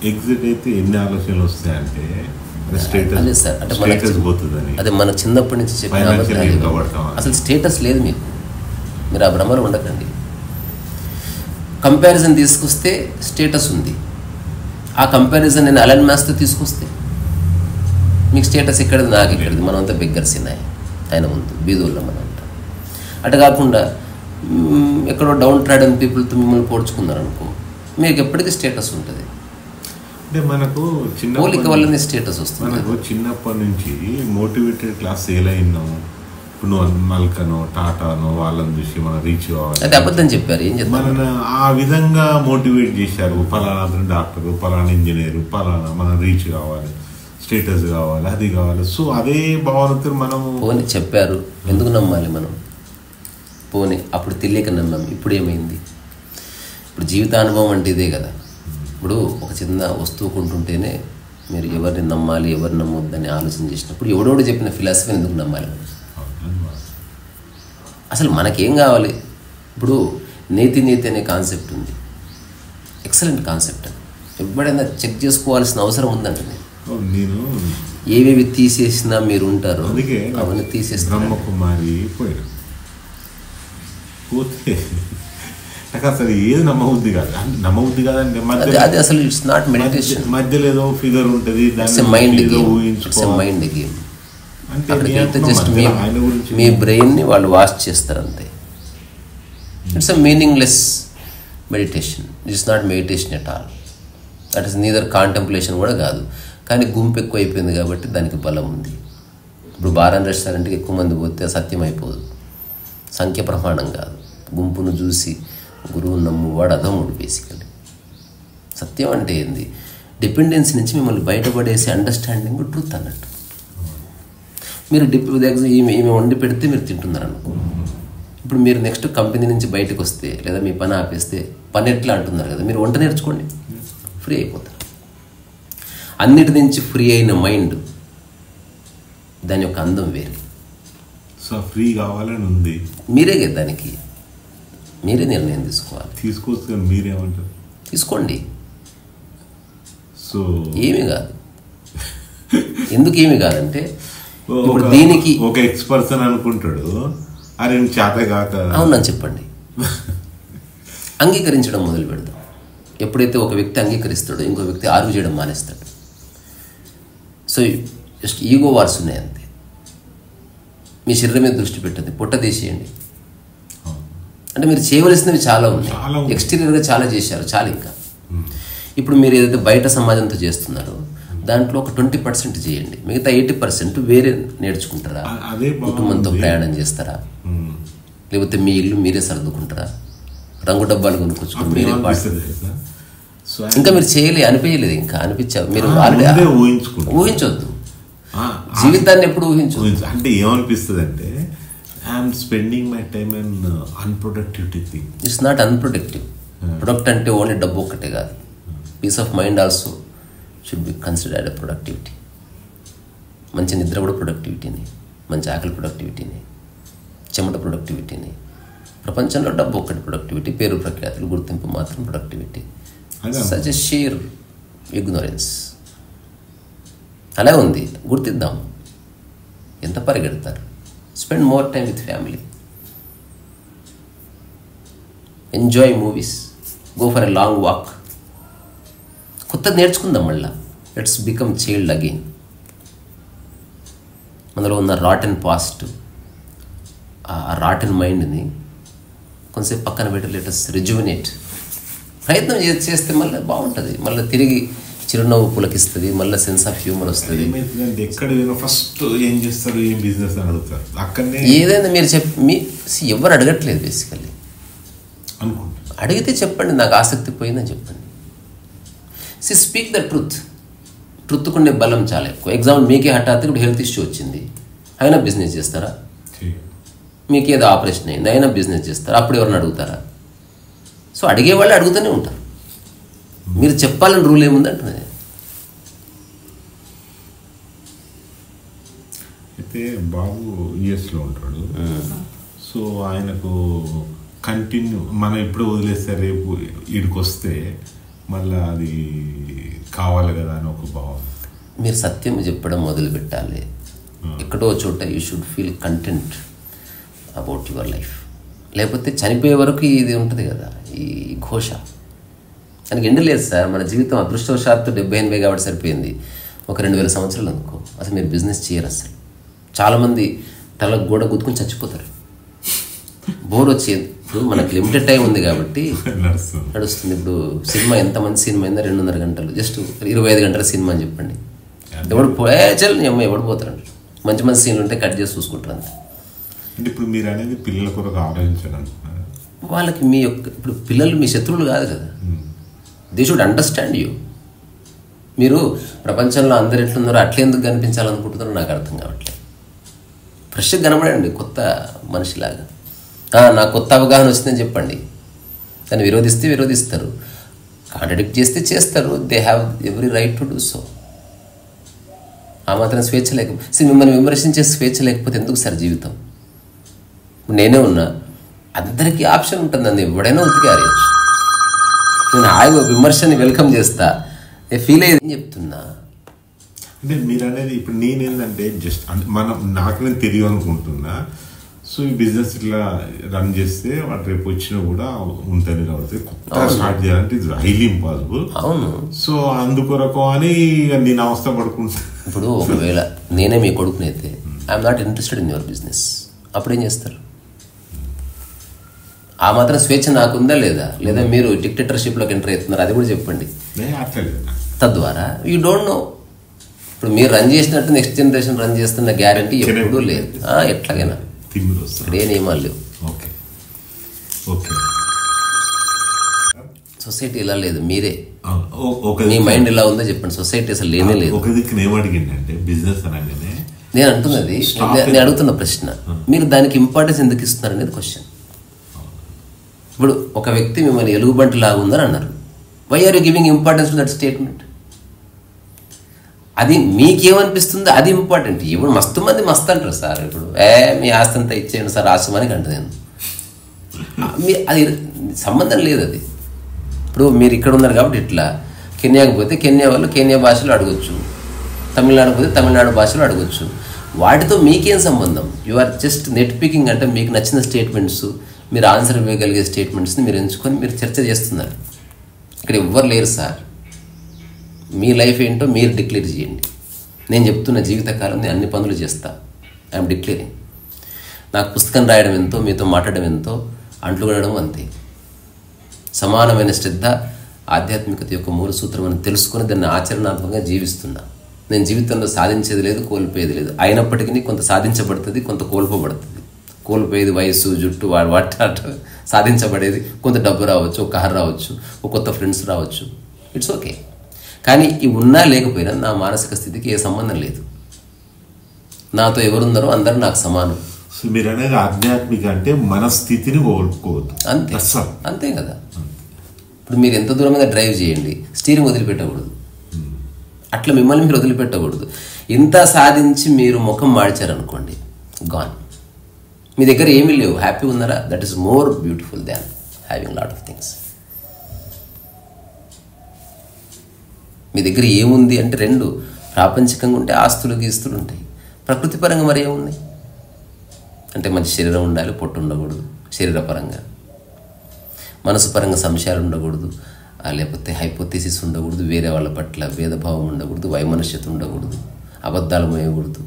ఎగ్జిట్ అయితే ఎన్ని ఆలోచనలు వస్తాయంటే స్టేటస్ పోతుందని. అదే మన చిన్నప్పటి నుంచి చెప్పిన అసలు స్టేటస్ లేదు మీకు, మీరు ఆ భ్రమలో ఉండకండి. కంపారిజన్ తీసుకొస్తే స్టేటస్ ఉంది. ఆ కంపారిజన్ నేను అలన్ మ్యాథ్స్తో తీసుకొస్తే మీకు స్టేటస్ ఎక్కడిది, నాకు ఎక్కడిది. మనమంతా బిగ్గర్స్ ఉన్నాయి ఆయన ముందు, బీదోళ్ళం మనం అంటాం. అటు కాకుండా ఎక్కడో డౌన్ ట్రాడన్ పీపుల్తో మిమ్మల్ని పోడ్చుకున్నారనుకో, మీకు ఎప్పటికీ స్టేటస్ ఉంటుంది. అంటే మనకు పోలిక వల్లనే స్టేటస్ వస్తుంది. మనకు చిన్నప్పటి నుంచి మోటివేటెడ్ క్లాస్ సేల్ అయినాము. ఇప్పుడు నువ్వు మల్కనో టాటానో వాళ్ళని చూసి మనం రీచ్ కావాలి, అది అబద్ధం చెప్పారు. ఏం చెప్తారు, మన ఆ విధంగా మోటివేట్ చేశారు. ఫలానా డాక్టర్, ఫలానా ఇంజనీర్, ఫలానా మనం రీచ్ కావాలి, స్టేటస్ కావాలి, అది కావాలి. సో అదే భావనతో మనము పోనీ చెప్పారు, ఎందుకు నమ్మాలి మనం? పోనీ అప్పుడు తెలియక నమ్మాం, ఇప్పుడు ఏమైంది? ఇప్పుడు జీవితానుభవం అంటే ఇదే కదా. ఇప్పుడు ఒక చిన్న వస్తువు కొంటుంటేనే మీరు ఎవరిని నమ్మాలి ఎవరిని నమ్మొద్దని ఆలోచన చేసినప్పుడు ఎవడోడు చెప్పిన ఫిలాసఫీని ఎందుకు నమ్మాలి? అసలు మనకేం కావాలి? ఇప్పుడు నీతి అనే కాన్సెప్ట్ ఉంది, ఎక్సలెంట్ కాన్సెప్ట్. అది ఎప్పుడైనా చెక్ చేసుకోవాల్సిన అవసరం ఉందంట. నేను ఏవేవి తీసేసినా మీరు ఉంటారు, అవన్నీ తీసేసిన బ్రహ్మకుమారి పోయారు పోతే నాకు అసలు ఏది నమ్మబుద్ధి కాదు. నమ్మబుద్ధి కాదంటే అది అసలు ఇట్స్ నాట్ మెడిటేషన్. మధ్యలో ఏదో ఫిగర్ ఉంటుంది, మైండ్ గేమ్. అక్కడికి వెళ్తే జస్ట్ మీ బ్రెయిన్ని వాళ్ళు వాష్ చేస్తారు అంతే. It's a meaningless meditation. It's not meditation at all. That is neither contemplation కూడా కాదు. కానీ గుంపు ఎక్కువ అయిపోయింది కాబట్టి దానికి బలం ఉంది. ఇప్పుడు బారాన్ రెస్టారెంట్కి ఎక్కువ మంది పోతే సత్యం అయిపోదు, సంఖ్య ప్రమాణం కాదు. గుంపును చూసి గురువు నమ్మువాడు అధముడు. బేసికలీ సత్యం అంటే ఏంది? డిపెండెన్సీ నుంచి మిమ్మల్ని బయటపడేసే అండర్స్టాండింగ్ ట్రూత్ అన్నట్టు. మీరు ఈమె వండి పెడితే మీరు తింటున్నారు అనుకో. ఇప్పుడు మీరు నెక్స్ట్ కంపెనీ నుంచి బయటకు వస్తే లేదా మీ పని ఆపేస్తే పని ఎట్లా అంటున్నారు కదా, మీరు వంట నేర్చుకోండి, ఫ్రీ అయిపోతారు. అన్నిటి నుంచి ఫ్రీ అయిన మైండ్, దాని యొక్క అందం వేరే. సో ఫ్రీ కావాలని ఉంది, మీరే కదా దానికి మీరే నిర్ణయం తీసుకోవాలి. తీసుకోవచ్చు, మీరేమంటారు? తీసుకోండి. సో ఏమీ కాదు. ఎందుకు ఏమి కాదంటే ఇప్పుడు దీనికి ఒక ఎక్స్పర్సన్ అనుకుంటాడు, అరే చేత కాక అవునని చెప్పండి. అంగీకరించడం మొదలు పెడదాం. ఎప్పుడైతే ఒక వ్యక్తి అంగీకరిస్తాడో ఇంకో వ్యక్తి ఆర్గ్యూ చేయడం మానేస్తాడు. సో జస్ట్ ఈగో వార్స్ ఉన్నాయి అంతే. మీ శరీరం మీద దృష్టి పెట్టండి, పొట్ట తీసేయండి. అంటే మీరు చేయవలసినవి చాలా ఉన్నాయి. ఎక్స్టీరియర్గా చాలా చేశారు, చాలా ఇంకా. ఇప్పుడు మీరు ఏదైతే బయట సమాజంతో చేస్తున్నారో దాంట్లో ఒక 20% చేయండి, మిగతా 80% వేరే నేర్చుకుంటారా? కుటుంబంతో ప్రయాణం చేస్తారా? లేకపోతే మీ ఇల్లు మీరే సర్దుకుంటారా? రంగు డబ్బాలు కొనుక్కొచ్చుకుని మీరే పాడుతుంది. ఇంకా మీరు అనిపించలేదు, ఇంకా అనిపించారు. మీరు ఆల్రెడీ ఊహించవద్దు. జీవితాన్ని ఎప్పుడు ఊహించవద్దు. అంటే ఏమనిపిస్తుంది అంటే I'm spending my time in unproductivity thing. It's not unproductive. Product అంటే ఓన్లీ డబ్బు ఒక్కటే కాదు. Peace of mind also should be considered a productivity. మంచి నిద్ర కూడా ప్రొడక్టివిటీని, మంచి ఆకలి ప్రొడక్టివిటీని, చెమట ప్రొడక్టివిటీని. ప్రపంచంలో డబ్బు ఒక్కటి ప్రొడక్టివిటీ, పేరు ప్రఖ్యాతులు గుర్తింపు మాత్రం productivity. Such a sheer ignorance. అలా ఉంది, గుర్తిద్దాం. ఎంత పరిగెడతారు? Spend more time with family, enjoy movies, go for a long walk. కొత్తది నేర్చుకుందాం మళ్ళీ. Let's become child again. మనలో ఉన్న రాటన్ పాస్ట్, ఆ రాటన్ మైండ్ని కొంతసేపు పక్కన పెట్టి లెటస్ రిజువినేట్ ప్రయత్నం చేస్తే మళ్ళీ బాగుంటుంది. మళ్ళీ తిరిగి చిరునవ్వు పులకిస్తుంది, మళ్ళీ సెన్స్ ఆఫ్ హ్యూమర్ వస్తుంది. ఎక్కడ ఫస్ట్ ఏం చేస్తారు, ఏం బిజినెస్ అని అడుగుతారు. అక్కడనే ఏదైనా మీరు ఎవరు అడగట్లేదు బేసికల్లీ. అనుకుంటా అడిగితే చెప్పండి, నాకు ఆసక్తి పోయిందని చెప్పండి. Speak the truth. ట్రూత్కుండే బలం చాలా ఎక్కువ. ఎగ్జాంపుల్, మీకే హఠాత్తు ఇప్పుడు హెల్త్ ఇష్యూ వచ్చింది, అయినా బిజినెస్ చేస్తారా? మీకు ఏదో ఆపరేషన్ అయింది, అయినా బిజినెస్ చేస్తారా? అప్పుడు ఎవరిని అడుగుతారా? సో అడిగేవాళ్ళు అడుగుతూనే ఉంటారు. మీరు చెప్పాలని రూల్ ఏముంది అంటున్నది. అయితే బాబు యుఎస్లో ఉంటాడు. సో ఆయనకు కంటిన్యూ మనం ఇప్పుడు వదిలేస్తే రేపు వీడికి వస్తే మళ్ళీ అది కావాలి కదా అని ఒక భావం. మీరు సత్యం చెప్పడం మొదలు పెట్టాలి. ఎక్కడో చోట you should feel content about your life. లేకపోతే చనిపోయే వరకు ఇది ఉంటుంది కదా, ఈ ఘోష. దానికి ఎండ్ లేదు సార్. మన జీవితం అదృష్టవశాత్తు 78 కాబట్టి సరిపోయింది. ఒక 2000 సంవత్సరాలు అనుకో, అసలు మీరు బిజినెస్ చేయరు. అసలు చాలామంది తల గోడ గుద్దుకుని చచ్చిపోతారు. బోర్ వచ్చేది. ఇప్పుడు మనకు లిమిటెడ్ టైం ఉంది కాబట్టి నడుస్తుంది. ఇప్పుడు సినిమా ఎంత మంచి సినిమా అయిందా, 2.5 గంటలు, జస్ట్ 25 గంటల సినిమా అని చెప్పండి. ఎవడు చల్ అమ్మాయి ఎవడు పోతారంట. మంచి మంచి సీన్లు ఉంటే కట్ చేసి చూసుకుంటారు అంతే. అంటే ఇప్పుడు మీరు అనేది పిల్లల కొరకు ఆలోచించాలంటున్నారు. వాళ్ళకి మీ యొక్క ఇప్పుడు పిల్లలు మీ శత్రువులు కాదు కదా. They should understand you. మీరు ప్రపంచంలో అందరు ఎట్లున్నారో అట్లే ఎందుకు కనిపించాలనుకుంటున్నారో నాకు అర్థం కావట్లేదు. ఫ్రెష్గా కనబడండి, కొత్త మనిషిలాగా. నాకు కొత్త అవగాహన వచ్చిందని చెప్పండి. దాన్ని విరోధిస్తే విరోధిస్తారు, కాంట్రడిక్ట్ చేస్తే చేస్తారు. They have every right to do so. ఆ మాత్రం స్వేచ్ఛ లేకపోతే, మిమ్మల్ని విమర్శించే స్వేచ్ఛ లేకపోతే ఎందుకు సార్ జీవితం? నేనే ఉన్నా, అందరికీ ఆప్షన్ ఉంటుంది. అంది ఎవడైనా ఉతికారేయచ్చు. నేను హాయిగా విమర్శని వెల్కమ్ చేస్తా, ఫీల్ అయ్యేది చెప్తున్నా. అంటే మీరు అనేది ఇప్పుడు నేనేందంటే జస్ట్ నాకు నేను తెలియదు అనుకుంటున్నా. సో ఈ బిజినెస్ ఇట్లా రన్ చేస్తే వాటి రేపు వచ్చినా కూడా ఉంటుంది కాబట్టి కొత్తగా స్టార్ట్ చేయాలంటే ఇది హైలీ ఇంపాసిబుల్. అవును. సో అందుకొరకు అని నేను అవస్థ పడుకుంటా. ఇప్పుడు ఒకవేళ నేనే మీ కొడుకునైతే I'm not interested in your business, అప్పుడు ఏం చేస్తారు? ఆ మాత్రం స్వేచ్ఛ నాకుందా లేదా? లేదా మీరు డిక్టేటర్షిప్లోకి ఎంటర్ అవుతున్నారు? అది కూడా చెప్పండి. తద్వారా యూ డోంట్ నో. ఇప్పుడు మీరు రన్ చేసినట్టు నెక్స్ట్ జనరేషన్ రన్ చేస్తున్న గ్యారంటీ ఎప్పుడూ లేదు. ఎట్లాగైనా ఇక్కడ ఏ నియమాలు లేవు. సొసైటీ ఇలా లేదు, మీరే మీ మైండ్ ఇలా ఉందో చెప్పండి. సొసైటీ అసలు లేనే లేదు. ఒక దిక్కు ఏమడిగిందంటే బిజినెస్ అనగానే నేను అంటున్నది, నేను అడుగుతున్న ప్రశ్న, మీరు దానికి ఇంపార్టెన్స్ ఎందుకు ఇస్తున్నారు అనేది క్వశ్చన్. ఇప్పుడు ఒక వ్యక్తి మిమ్మల్ని ఎలుగుబంటి లాగా ఉందని అన్నారు. Why are you giving importance to that statement? అది మీకేమనిపిస్తుందో అది ఇంపార్టెంట్. ఇప్పుడు మస్తు మంది మస్తు అంటారు సార్. ఇప్పుడు మీ ఆస్తి అంతా ఇచ్చేయండి సార్ ఆశ్రమానికి అంట. నేను అది సంబంధం లేదు. అది ఇప్పుడు మీరు ఇక్కడ ఉన్నారు కాబట్టి ఇట్లా, కెన్యాకి పోతే కెన్యా వాళ్ళు కెన్యా భాషలో అడగొచ్చు, తమిళనాడు పోతే తమిళనాడు భాషలో అడగొచ్చు. వాటితో మీకేం సంబంధం? You are just nitpicking. అంటే మీకు నచ్చిన స్టేట్మెంట్స్, మీరు ఆన్సర్ ఇవ్వగలిగే స్టేట్మెంట్స్ని మీరు ఎంచుకొని మీరు చర్చ చేస్తున్నారు. ఇక్కడ ఎవ్వరు లేరు సార్. మీ లైఫ్ ఏంటో మీరు డిక్లేర్ చేయండి. నేను చెప్తున్న జీవితకాలం నేను అన్ని పనులు చేస్తా. I'm declaring. నాకు పుస్తకం రాయడం ఎంతో, మీతో మాట్లాడడం ఎంతో, అంట్లు కొనడం అంతే. సమానమైన శ్రద్ధ ఆధ్యాత్మికత యొక్క మూల సూత్రం అని తెలుసుకొని దాన్ని ఆచరణాత్మకంగా జీవిస్తున్నా. నేను జీవితంలో సాధించేది లేదు, కోల్పోయేది లేదు. అయినప్పటికీ కొంత సాధించబడుతుంది, కొంత కోల్పోబడుతుంది. కోల్పోయేది వయస్సు, జుట్టు, వాటి సాధించబడేది కొంత డబ్బు రావచ్చు, ఒక కారు రావచ్చు, ఒక కొత్త ఫ్రెండ్స్ రావచ్చు. It's okay. కానీ ఇవి ఉన్నా లేకపోయినా నా మానసిక స్థితికి ఏ సంబంధం లేదు. నాతో ఎవరున్నారో అందరూ నాకు సమానం. సో మీరు అనేది ఆధ్యాత్మిక అంటే మన స్థితిని కోల్పోవద్దు. అంతే, అంతే కదా. ఇప్పుడు మీరు ఎంత దూరంగా డ్రైవ్ చేయండి, స్టీరింగ్ వదిలిపెట్టకూడదు. అట్లా మిమ్మల్ని మీరు వదిలిపెట్టకూడదు. ఇంత సాధించి మీరు ముఖం మార్చారనుకోండి, గాన్. మీ దగ్గర ఏమీ లేవు, హ్యాపీగా ఉన్నారా? That is more beautiful than having lot of things. మీ దగ్గర ఏముంది అంటే రెండు, ప్రాపంచికంగా ఉంటే ఆస్తులు గీస్తులు ఉంటాయి. ప్రకృతి పరంగా మరి ఏముంది అంటే మంచి శరీరం ఉండాలి, పొట్టు ఉండకూడదు. శరీరపరంగా, మనసు పరంగా సంశయాలు ఉండకూడదు. లేకపోతే హైపోథెసిస్ ఉండకూడదు, వేరే వాళ్ళ పట్ల భేదభావం ఉండకూడదు, వైమనస్యత ఉండకూడదు, అబద్ధాలు మోయకూడదు.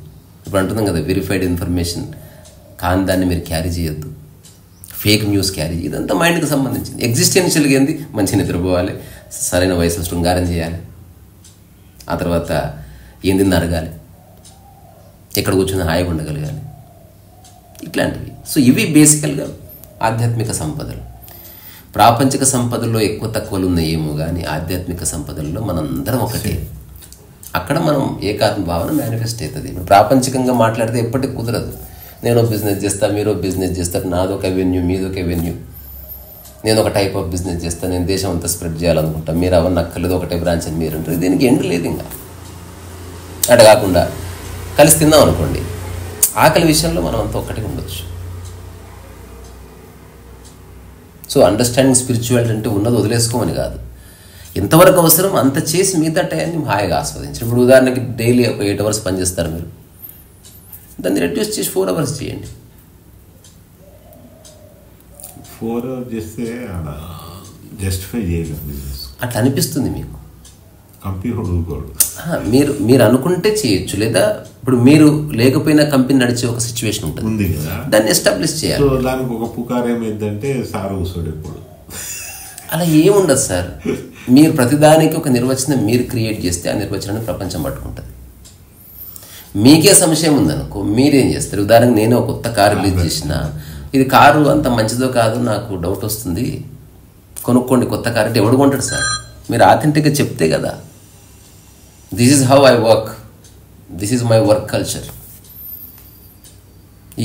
ఇప్పుడు అంటున్నాం కదా, వెరిఫైడ్ ఇన్ఫర్మేషన్ కాని దాన్ని మీరు క్యారీ చేయొద్దు, ఫేక్ న్యూస్ క్యారీ, ఇదంతా మైండ్కి సంబంధించింది. ఎగ్జిస్టెన్షియల్గా ఏంది, మంచి నిద్రపోవాలి, సరైన వయసులో శృంగారం చేయాలి, ఆ తర్వాత ఏంది అరగాలి, ఎక్కడ కూర్చొని హాయిగా ఉండగలగాలి, ఇట్లాంటివి. సో ఇవి బేసికల్గా ఆధ్యాత్మిక సంపదలు. ప్రాపంచిక సంపదల్లో ఎక్కువ తక్కువలు ఉన్నాయేమో కానీ ఆధ్యాత్మిక సంపదల్లో మనందరం ఒకటే. అక్కడ మనం ఏకాత్మ భావన మేనిఫెస్ట్ అవుతుంది. ప్రాపంచికంగా మాట్లాడితే ఎప్పటికి కుదరదు. నేను బిజినెస్ చేస్తా, మీరు బిజినెస్ చేస్తారు, నాదొక అవెన్యూ, మీదొక అవెన్యూ, నేను ఒక టైప్ ఆఫ్ బిజినెస్ చేస్తాను, నేను దేశం అంతా స్ప్రెడ్ చేయాలనుకుంటాను, మీరు అవన్నీ అక్కర్లేదు, ఒకటే బ్రాంచ్ అని మీరు అంటారు. దీనికి ఎండ్ లేదు. ఇంకా అటు కాకుండా కలిసి తిందాం అనుకోండి, ఆకలి విషయంలో మనం అంతా ఒక్కటిగా ఉండొచ్చు. సో అండర్స్టాండింగ్ స్పిరిచువాలిటీ అంటే ఉన్నది వదిలేసుకోమని కాదు, ఎంతవరకు అవసరం అంత చేసి మిగతా టైంని హాయిగా ఆస్వాదించండి. ఇప్పుడు ఉదాహరణకి డైలీ ఒక 8 hours పనిచేస్తారు మీరు, దాన్ని రెడ్యూస్ చేసి 4 hours చేయండి. 4 hours చేస్తే జస్టిఫై చేయలేదు బిజినెస్, అట్లా అనిపిస్తుంది మీకు. మీరు అనుకుంటే చేయొచ్చు, లేదా ఇప్పుడు మీరు లేకపోయినా కంపెనీ నడిచే ఒక సిచ్యువేషన్ ఉంటుంది కదా, దాన్ని ఎస్టాబ్లిష్ చేయాలి. దానికి ఒక పుకార్ ఏమైందంటే సార్ కూర్చోడు ఎప్పుడు. అలా ఏముండదు సార్, మీరు ప్రతిదానికి ఒక నిర్వచనం మీరు క్రియేట్ చేస్తే ఆ నిర్వచనాన్ని ప్రపంచం పట్టుకుంటుంది. మీకే సంశయం ఉందనుకో, మీరేం చేస్తారు? ఉదాహరణకు నేను ఒక కొత్త కారు రిలీజ్ చేసిన, ఇది కారు అంత మంచిదో కాదు నాకు డౌట్ వస్తుంది, కొనుక్కోండి కొత్త కారు అంటే ఎవడు కొంటాడు సార్? మీరు ఆథెంటిక్గా చెప్తే కదా. This is how I work, this is my work culture.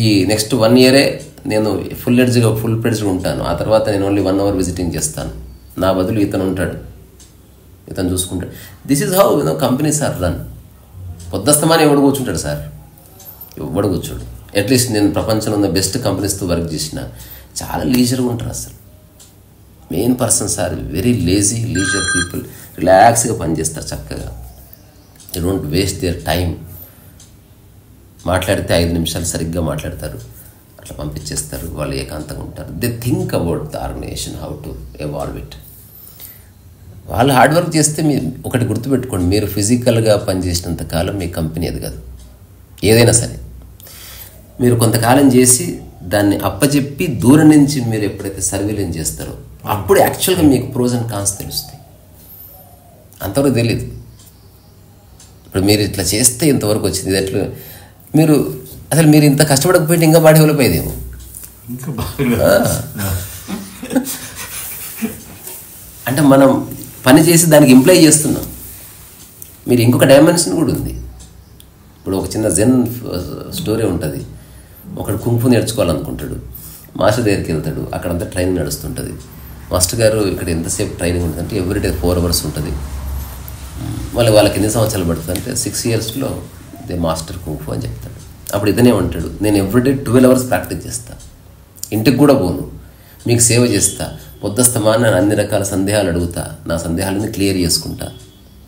ఈ నెక్స్ట్ 1 year నేను ఫుల్ ప్లెడ్జ్గా ఉంటాను, ఆ తర్వాత నేను ఓన్లీ 1 hour విజిటింగ్ చేస్తాను, నా బదులు ఇతను ఉంటాడు, ఇతను చూసుకుంటాడు. This is how companies are run. పొద్దుస్తమానే ఎవడు కూర్చుంటాడు సార్? ఎవడు కూర్చోడు. అట్లీస్ట్ నేను ప్రపంచంలో ఉన్న బెస్ట్ కంపెనీస్తో వర్క్ చేసిన చాలా లీజర్గా ఉంటారు. అసలు main persons are very lazy, leisure people. రిలాక్స్గా పనిచేస్తారు చక్కగా. They don't waste their time. మాట్లాడితే 5 నిమిషాలు సరిగ్గా మాట్లాడతారు, అట్లా పంపించేస్తారు, వాళ్ళు ఏకాంతంగా ఉంటారు. They think about the organisation, how to evolve it. వాళ్ళు హార్డ్ వర్క్ చేస్తే మీరు ఒకటి గుర్తుపెట్టుకోండి, మీరు ఫిజికల్గా పనిచేసినంత కాలం మీ కంపెనీ ఎదగదు. ఏదైనా సరే మీరు కొంతకాలం చేసి దాన్ని అప్పచెప్పి దూరం నుంచి మీరు ఎప్పుడైతే సర్వేలెన్స్ చేస్తారో అప్పుడు యాక్చువల్గా మీకు ప్రోస్ అండ్ కాన్స్ తెలుస్తాయి. అంతవరకు తెలియదు. ఇప్పుడు మీరు ఇట్లా చేస్తే ఇంతవరకు వచ్చింది, ఇది ఎట్లా మీరు ఇంత కష్టపడకపోయింటే ఇంకా బాగా డెవలప్ అయ్యేదేమో. అంటే మనం పని చేసి దానికి ఇంప్లై చేస్తున్నాం. మీరు ఇంకొక డైమెన్షన్ కూడా ఉంది. ఇప్పుడు ఒక చిన్న జెన్ స్టోరీ ఉంటుంది. ఒకడు కుంఫు నేర్చుకోవాలనుకుంటాడు, మాస్టర్ దగ్గరికి వెళ్తాడు, అక్కడంతా ట్రైనింగ్ నడుస్తుంటుంది. మాస్టర్ గారు ఇక్కడ ఎంతసేపు ట్రైనింగ్ ఉంటుందంటే ఎవ్రీడే 4 hours ఉంటుంది. మళ్ళీ వాళ్ళకి ఎన్ని సంవత్సరాలు పడుతుంది అంటే 6 yearsలో దే మాస్టర్ కుంఫు అని చెప్తాడు. అప్పుడు ఇతనే ఉంటాడు, నేను ఎవ్రీడే 12 hours ప్రాక్టీస్ చేస్తాను, ఇంటికి కూడా పోను, మీకు సేవ చేస్తా, పొద్దుస్తమాన అన్ని రకాల సందేహాలు అడుగుతా, నా సందేహాలని క్లియర్ చేసుకుంటా,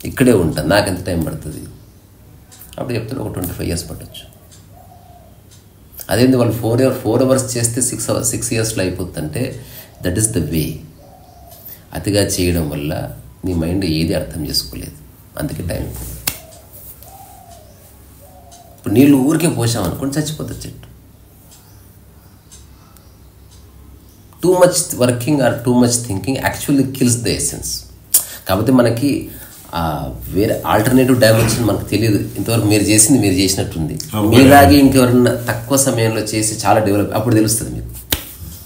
ఇక్కడే ఉంటా, నాకు ఎంత టైం పడుతుంది? అప్పుడు చెప్తాడు ఒక 25 years పట్టచ్చు. అదేంటి వాళ్ళు 4 hours చేస్తే 6 yearsలో అయిపోతుందంటే దట్ ఈస్ ద వే. అతిగా చేయడం వల్ల నీ మైండ్ ఏది అర్థం చేసుకోలేదు, అందుకే టైం అయిపోతుంది. ఇప్పుడు నీళ్ళు ఊరికే పోసామనుకోండి చచ్చిపోతుంది చెట్టు. Too much working or too much thinking actually kills the essence. కాకపోతే మనకి వేరే ఆల్టర్నేటివ్ డైమెన్షన్ మనకు తెలియదు. ఇంతవరకు మీరు చేసింది మీరు చేసినట్టుంది, మీలాగే ఇంకెవరన్నా తక్కువ సమయంలో చేసి చాలా డెవలప్, అప్పుడు తెలుస్తుంది మీకు.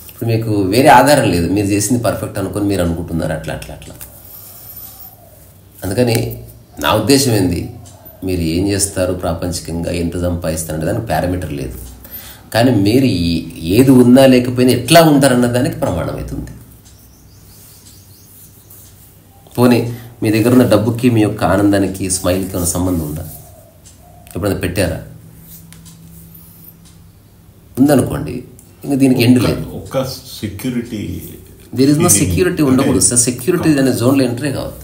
ఇప్పుడు మీకు వేరే ఆధారం లేదు, మీరు చేసింది పర్ఫెక్ట్ అనుకొని మీరు అనుకుంటున్నారు, అట్లా. అందుకని నా ఉద్దేశం ఏంది, మీరు ఏం చేస్తారు, ప్రాపంచికంగా ఎంత సంపాదిస్తారు అంటే దానికి పారామీటర్ లేదు. కానీ మీరు ఏది ఉన్నా లేకపోయినా ఎట్లా ఉంటారన్న దానికి ప్రమాణం అవుతుంది. పోనీ మీ దగ్గర ఉన్న డబ్బుకి మీ యొక్క ఆనందానికి స్మైల్కి ఉన్న సంబంధం ఉందా? ఎప్పుడైనా పెట్టారా? ఉందనుకోండి, ఇంకా దీనికి ఎండ్ లేదు. ఒక security, there is no security ఉండకూడదు సార్. సెక్యూరిటీ అనే జోన్లో ఎంట్రీ కావద్దు.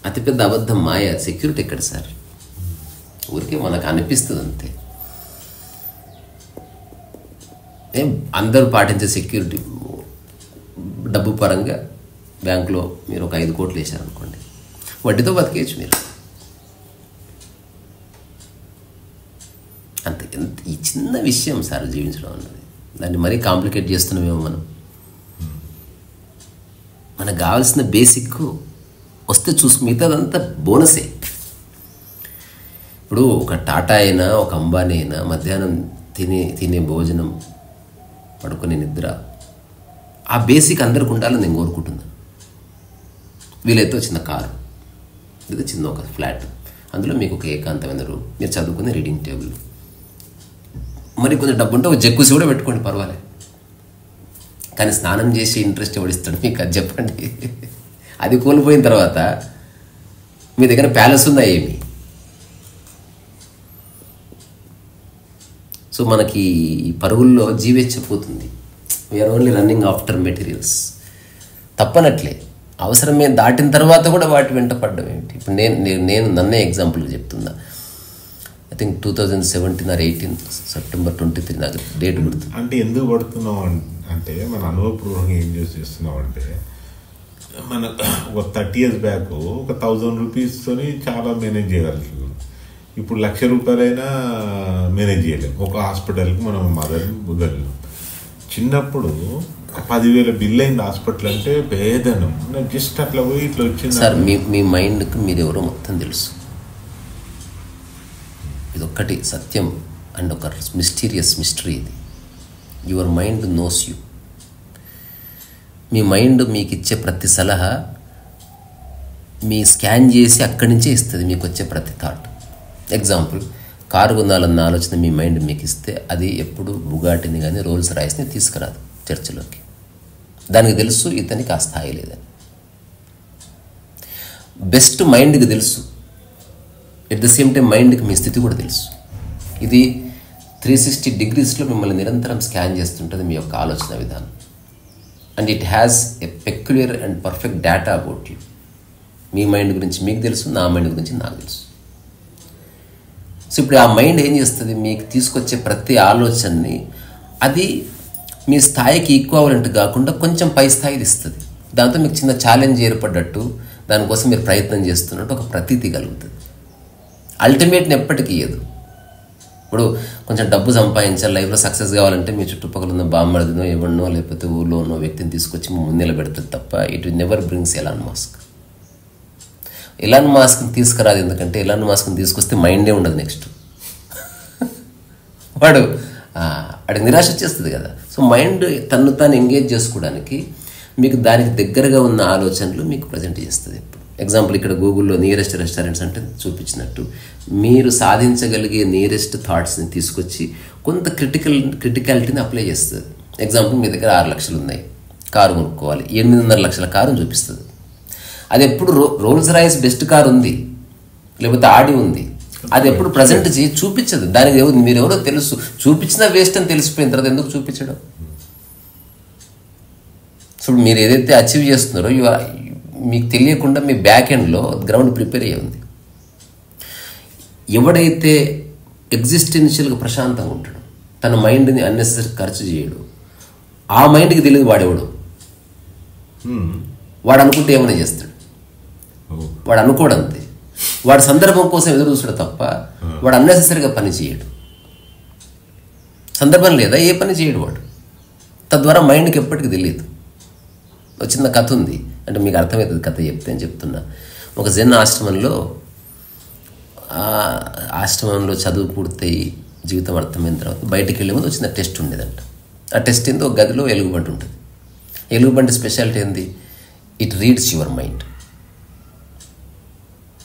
అతిపెద్ద అబద్ధం మాయ. సెక్యూరిటీ ఎక్కడ సార్? ఊరికే మనకు అనిపిస్తుంది అంతే. అందరూ పాటించే సెక్యూరిటీ డబ్బు పరంగా బ్యాంకులో మీరు ఒక 5 కోట్లు వేశారనుకోండి, వడ్డీతో బతికేయచ్చు మీరు. అంతే. ఈ చిన్న విషయం సార్ జీవించడం అన్నది. దాన్ని మరీ కాంప్లికేట్ చేస్తున్నామేమో మనం. మనకు కావాల్సిన బేసిక్ వస్తే మిగతాదంతా బోనసే. ఇప్పుడు ఒక టాటా అయినా ఒక అంబానీ అయినా మధ్యాహ్నం తినే భోజనం, పడుకునే నిద్ర, ఆ బేసిక్ అందరికి ఉండాలని నేను కోరుకుంటున్నాను. వీలైతే చిన్న కారు, లేదా చిన్న ఒక ఫ్లాట్, అందులో మీకు ఒక ఏకాంతమైన రూమ్, మీరు చదువుకునే రీడింగ్ టేబుల్, మరి కొంచెం డబ్బు ఉంటే ఒక జక్కుసి కూడా పెట్టుకోండి, పర్వాలేదు. కానీ స్నానం చేసి ఇంట్రెస్ట్ ఎవడిస్తాడు మీకు, అది చెప్పండి. అది కోల్పోయిన తర్వాత మీ దగ్గర ప్యాలెస్ ఉందా ఏమి? సో మనకి ఈ పరుగుల్లో జీవెచ్చపోతుంది. We're only running after materials. తప్పనట్లే, అవసరమే దాటిన తర్వాత కూడా వాటి వెంట పడ్డం ఏమిటి? ఇప్పుడు నేను నన్నే ఎగ్జాంపుల్గా చెప్తున్నా. ఐ థింక్ 2017 or 18 September 23 నాకు డేట్ గుర్తుంది. అంటే ఎందుకు పడుతున్నాం అంటే మన అనుభవపూర్వకంగా ఏం చేస్తున్నాం అంటే, మన ఒక 30 years బ్యాక్ ఒక 1000 రూపీస్తోని చాలా మేనేజ్ చేయగలుగుతాం. ఇప్పుడు 1,00,000 రూపాయలైనా మేనేజ్ చేయలేము. ఒక హాస్పిటల్కి మనం వదలం. చిన్నప్పుడు 10,000 బిల్ అయింది హాస్పిటల్ అంటే భేదనం. జస్ట్ అట్లా పోయి ఇట్లా వచ్చింది. సార్ మీ మైండ్కి మీరు ఎవరో మొత్తం తెలుసు. ఇదొక్కటి సత్యం అండ్ ఒక మిస్టీరియస్ మిస్టరీ ఇది. Your mind knows you. Me mind మీకు ఇచ్చే ప్రతి సలహా మీ స్కాన్ చేసి అక్కడి నుంచే ఇస్తుంది మీకు వచ్చే ప్రతి థాట్. ఎగ్జాంపుల్, కారు కొనాలన్న ఆలోచన మీ మైండ్ మీకు ఇస్తే అది ఎప్పుడు బుగాటిని కానీ రోల్స్ రాయిస్ని తీసుకురాదు చర్చలోకి. దానికి తెలుసు ఇతనికి ఆ స్థాయి లేదని. బెస్ట్ మైండ్కి తెలుసు, ఎట్ ద సేమ్ టైం మైండ్కి మీ స్థితి కూడా తెలుసు. ఇది 360 degrees మిమ్మల్ని నిరంతరం స్కాన్ చేస్తుంటుంది మీ యొక్క ఆలోచన విధానం. And it has a peculiar and perfect data about you. Me mind గురించి మీకు తెలుసు, నా మైండ్ గురించి నాకు తెలుసు. సో ఇప్పుడు ఆ మైండ్ ఏం చేస్తుంది, మీకు తీసుకొచ్చే ప్రతి ఆలోచనని అది మీ స్థాయికి ఈక్వాలెంట్ కాకుండా కొంచెం పై స్థాయిది ఇస్తుంది. దాంతో మీకు చిన్న ఛాలెంజ్ ఏర్పడ్డట్టు, దానికోసం మీరు ప్రయత్నం చేస్తున్నట్టు ఒక ప్రతీతి కలుగుతుంది. అల్టిమేట్ని ఎప్పటికీ ఇయ్యదు. ఇప్పుడు కొంచెం డబ్బు సంపాదించాలి, లైఫ్లో సక్సెస్ కావాలంటే మీ చుట్టుపక్కల ఉన్న బామ్మడినో ఎవరినో లేకపోతే ఊళ్ళో ఉన్న వ్యక్తిని తీసుకొచ్చి ముందు నిలబెడుతుంది తప్ప it never brings Elon Musk. Elon మాస్క్ని తీసుకురాదు. ఎందుకంటే ఎలాన్ మాస్క్ని తీసుకొస్తే మైండే ఉండదు. నెక్స్ట్ వాడికి నిరాశ వచ్చేస్తుంది కదా. సో మైండ్ తను తాను ఎంగేజ్ చేసుకోవడానికి మీకు దానికి దగ్గరగా ఉన్న ఆలోచనలు మీకు ప్రజెంట్ చేస్తుంది. ఇప్పుడు ఎగ్జాంపుల్, ఇక్కడ గూగుల్లో నియరెస్ట్ రెస్టారెంట్స్ అంటే చూపించినట్టు మీరు సాధించగలిగే నియరెస్ట్ థాట్స్ని తీసుకొచ్చి కొంత క్రిటికాలిటీని అప్లై చేస్తుంది. ఎగ్జాంపుల్, మీ దగ్గర 6 లక్షలు ఉన్నాయి, కారు కొనుక్కోవాలి, 8.5 లక్షల కారుని చూపిస్తుంది. అది ఎప్పుడు రోల్స్ రాయిస్ బెస్ట్ కార్ ఉంది, లేకపోతే ఆడి ఉంది, అది ఎప్పుడు ప్రజెంట్ చేసి చూపించదు. దానికి మీరెవరో తెలుసు, చూపించినా వేస్ట్ అని తెలిసిపోయిన తర్వాత ఎందుకు చూపించడం? సో మీరు ఏదైతే అచీవ్ చేస్తున్నారో మీకు తెలియకుండా మీ బ్యాక్ ఎండ్లో గ్రౌండ్ ప్రిపేర్ అయ్యి ఉంది. ఎవడైతే ఎగ్జిస్టెన్షియల్గా ప్రశాంతంగా ఉంటాడు, తన మైండ్ని అన్నెసరీ ఖర్చు చేయడు, ఆ మైండ్కి తెలియదు వాడెవడు. వాడు అనుకుంటే ఏమైనా చేస్తాడు, వాడు అనుకోడంతే. వాడు సందర్భం కోసం ఎదురు చూస్తాడు తప్ప వాడు అన్నెసరీగా పని చేయడు. సందర్భం లేదా ఏ పని చేయడు వాడు. తద్వారా మైండ్కి ఎప్పటికీ తెలియదు. ఒక చిన్న కథ ఉంది, అంటే మీకు అర్థమవుతుంది కథ చెప్తే అని చెప్తున్నా. ఒక జెన్ ఆశ్రమంలో చదువు పూర్తయి జీవితం అర్థమైన తర్వాత బయటికి వెళ్ళే ముందు చిన్న టెస్ట్ ఉండేదంట. ఆ టెస్ట్ ఏందో ఒక గదిలో ఎలుగుబంటి ఉంటుంది. ఎలుగుబంటి స్పెషాలిటీ ఏంది, ఇట్ రీడ్స్ యువర్ మైండ్.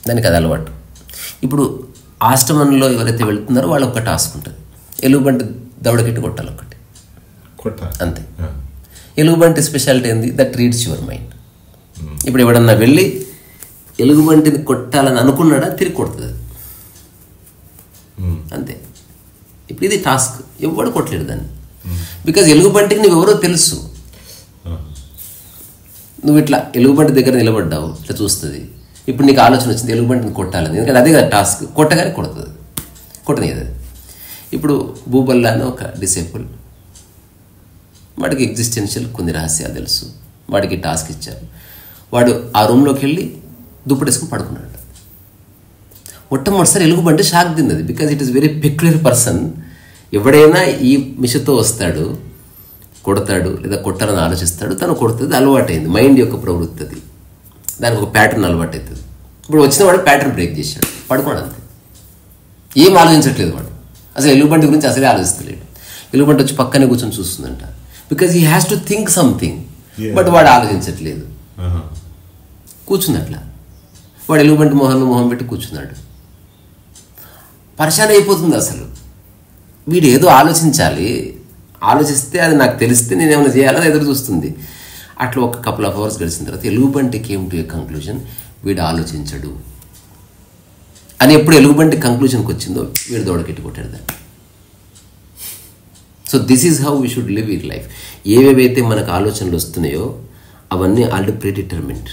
దానికి అది అలవాటు. ఇప్పుడు ఆశ్రమంలో ఎవరైతే వెళ్తున్నారో వాళ్ళకి ఒక టాస్క్ ఉంటుంది, ఎలుగుబంటి దవడకెట్టి కొట్టాలి ఒకటి, అంతే. ఎలుగుబంటి స్పెషాలిటీ ఏంది, దట్ రీడ్స్ యువర్ మైండ్. ఇప్పుడు ఎవడన్నా వెళ్ళి ఎలుగుబంటిని కొట్టాలని అనుకున్నాడా, తిరిగి కొడుతుంది, అంతే. ఇప్పుడు ఇది టాస్క్, ఎవడు కొట్టలేడు దాన్ని. బికాజ్ ఎలుగుబంటికి నువ్వు ఎవరో తెలుసు. నువ్వు ఇట్లా ఎలుగుబంటి దగ్గర నిలబడ్డావు, ఇట్లా చూస్తుంది. ఇప్పుడు నీకు ఆలోచన వచ్చింది ఎలుగుబంటిని కొట్టాలని, ఎందుకంటే అదే కదా టాస్క్, కొట్టగానే కొడుతుంది, కొట్టనిది. ఇప్పుడు భూబల్లా అని ఒక డిసేబుల్, వాడికి ఎగ్జిస్టెన్షియల్ కొన్ని రహస్యాలు తెలుసు, వాడికి టాస్క్ ఇచ్చారు. వాడు ఆ రూమ్లోకి వెళ్ళి దుప్పటేసుకుని పడుకున్నాడు. మొట్టమొదటిసారి ఎలుగుబంటి షాక్ తిన్నది. Because it is very peculiar person. ఎవడైనా ఈ మిషతో వస్తాడు, కొడతాడు లేదా కొట్టాలని ఆలోచిస్తాడు, తను కొడుతుంది, అలవాటైంది. మైండ్ యొక్క ప్రవృత్తి అది, దానికి ఒక ప్యాటర్న్ అలవాటు అవుతుంది. ఇప్పుడు వచ్చిన వాడు ప్యాటర్న్ బ్రేక్ చేశాడు, పడుకోడు అంతే, ఏం ఆలోచించట్లేదు వాడు. అసలు ఎలుగుబంటి గురించి అసలే ఆలోచిస్తలేడు. ఎలుగుబంటి వచ్చి పక్కనే కూర్చొని చూస్తుందంట. Because he has to think something, but వాడు ఆలోచించట్లేదు, కూర్చుంది అట్లా. వాడు ఎలుగుబంటి మొహం పెట్టి కూర్చున్నాడు. పరిశాన్ అయిపోతుంది అసలు. వీడు ఏదో ఆలోచించాలి, ఆలోచిస్తే అది నాకు తెలిస్తే నేను ఏమైనా చేయాలని ఎదురు చూస్తుంది. అట్లా ఒక కపుల్ ఆఫ్ అవర్స్ గడిచిన తర్వాత ఎలుగుబంటి కేమ్ టు ఏ కంక్లూజన్, వీడు ఆలోచించడు అని. ఎప్పుడు ఎలుగుబంటి కంక్లూజన్కి వచ్చిందో వీడు దౌడకెట్టి కొట్టాడు దాన్ని. So this is how we should live our life. ఏవేవైతే మనకు ఆలోచనలు వస్తున్నాయో అవన్నీ ఆల్రెడీ ప్రీడిటర్మిన్డ్.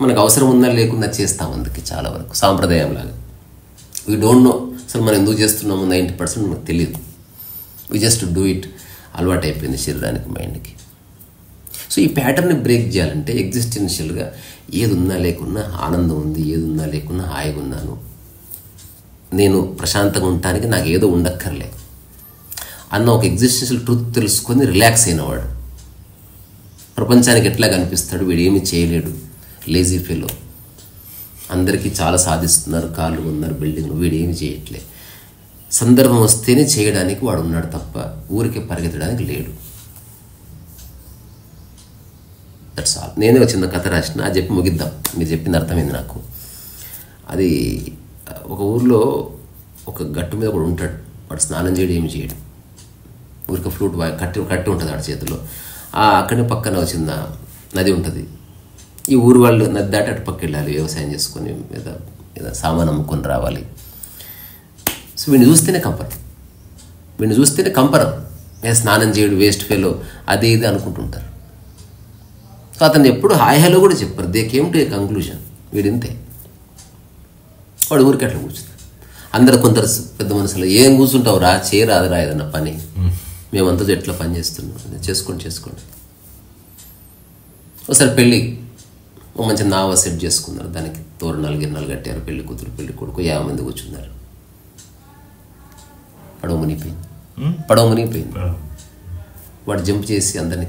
మనకు అవసరం ఉందా లేకుండా చేస్తాం, అందుకే చాలా వరకు సాంప్రదాయం లాగా. వీ డోంట్ నో అసలు మనం ఎందుకు చేస్తున్నాము, 90% మనకు తెలియదు. వీ జస్ట్ డూ ఇట్, అలవాటు అయిపోయింది శరీరానికి, మైండ్కి. సో ఈ ప్యాటర్న్ని బ్రేక్ చేయాలంటే ఎగ్జిస్టెన్షియల్గా ఏది ఉన్నా లేకున్నా ఆనందం ఉంది, ఏది ఉన్నా లేకున్నా హాయిగా ఉన్నాను, నేను ప్రశాంతంగా ఉండటానికి నాకు ఏదో ఉండక్కర్లే అన్న ఒక ఎగ్జిస్టెన్షియల్ ట్రూత్ తెలుసుకొని రిలాక్స్ అయినవాడు ప్రపంచానికి ఎట్లా కనిపిస్తాడు, వీడు ఏమీ చేయలేడు, లేజీ ఫెలో, అందరికీ చాలా సాధిస్తున్నారు, కార్లు ఉన్నారు, బిల్డింగ్లు, వీడు ఏమి చేయట్లే. సందర్భం వస్తేనే చేయడానికి వాడు ఉన్నాడు తప్ప ఊరికే పరిగెత్తడానికి లేడు. That's all. నేనే ఒక చిన్న కథ రాసిన, అది చెప్పి ముగిద్దాం. మీరు చెప్పింది అర్థమైంది నాకు. అది ఒక ఊర్లో ఒక గట్టు మీద కూడా ఉంటాడు, వాడు స్నానం చేయడం ఏమి చేయడు, ఊరికి ఫ్లూట్ కట్టి ఉంటుంది వాడి చేతిలో. అక్కడే పక్కన ఒక చిన్న నది ఉంటుంది. ఈ ఊరు వాళ్ళు నది దాటి అటు పక్క వెళ్ళాలి, వ్యవసాయం చేసుకొని లేదా సామాన్ అమ్ముకొని రావాలి. సో వీడిని చూస్తేనే కంపరం, స్నానం చేయడు, వేస్ట్ ఫెలో, అది ఇది అనుకుంటుంటారు. సో అతను ఎప్పుడు హాయ్ హలో కూడా చెప్పారు. They came to a conclusion, వీడింతే, వాడు ఊరికి అట్లా కూర్చుంటారు. అందరూ కొందరు పెద్ద మనసులో, ఏం కూర్చుంటావు రా, చేయరాదురా ఏదన్నా పని, మేమంతా ఎట్లా పని చేస్తున్నాం, చేసుకోండి. ఒకసారి పెళ్ళి మంచి నావ సెట్ చేసుకున్నారు, దానికి తోరణాలు గిన్నెలు కట్టారు, పెళ్లి కూతురు పెళ్లి కొడుకు 50 మంది కూర్చున్నారు. పడవ మునిగిపోయింది. వాడు జంప్ చేసి అందరినీ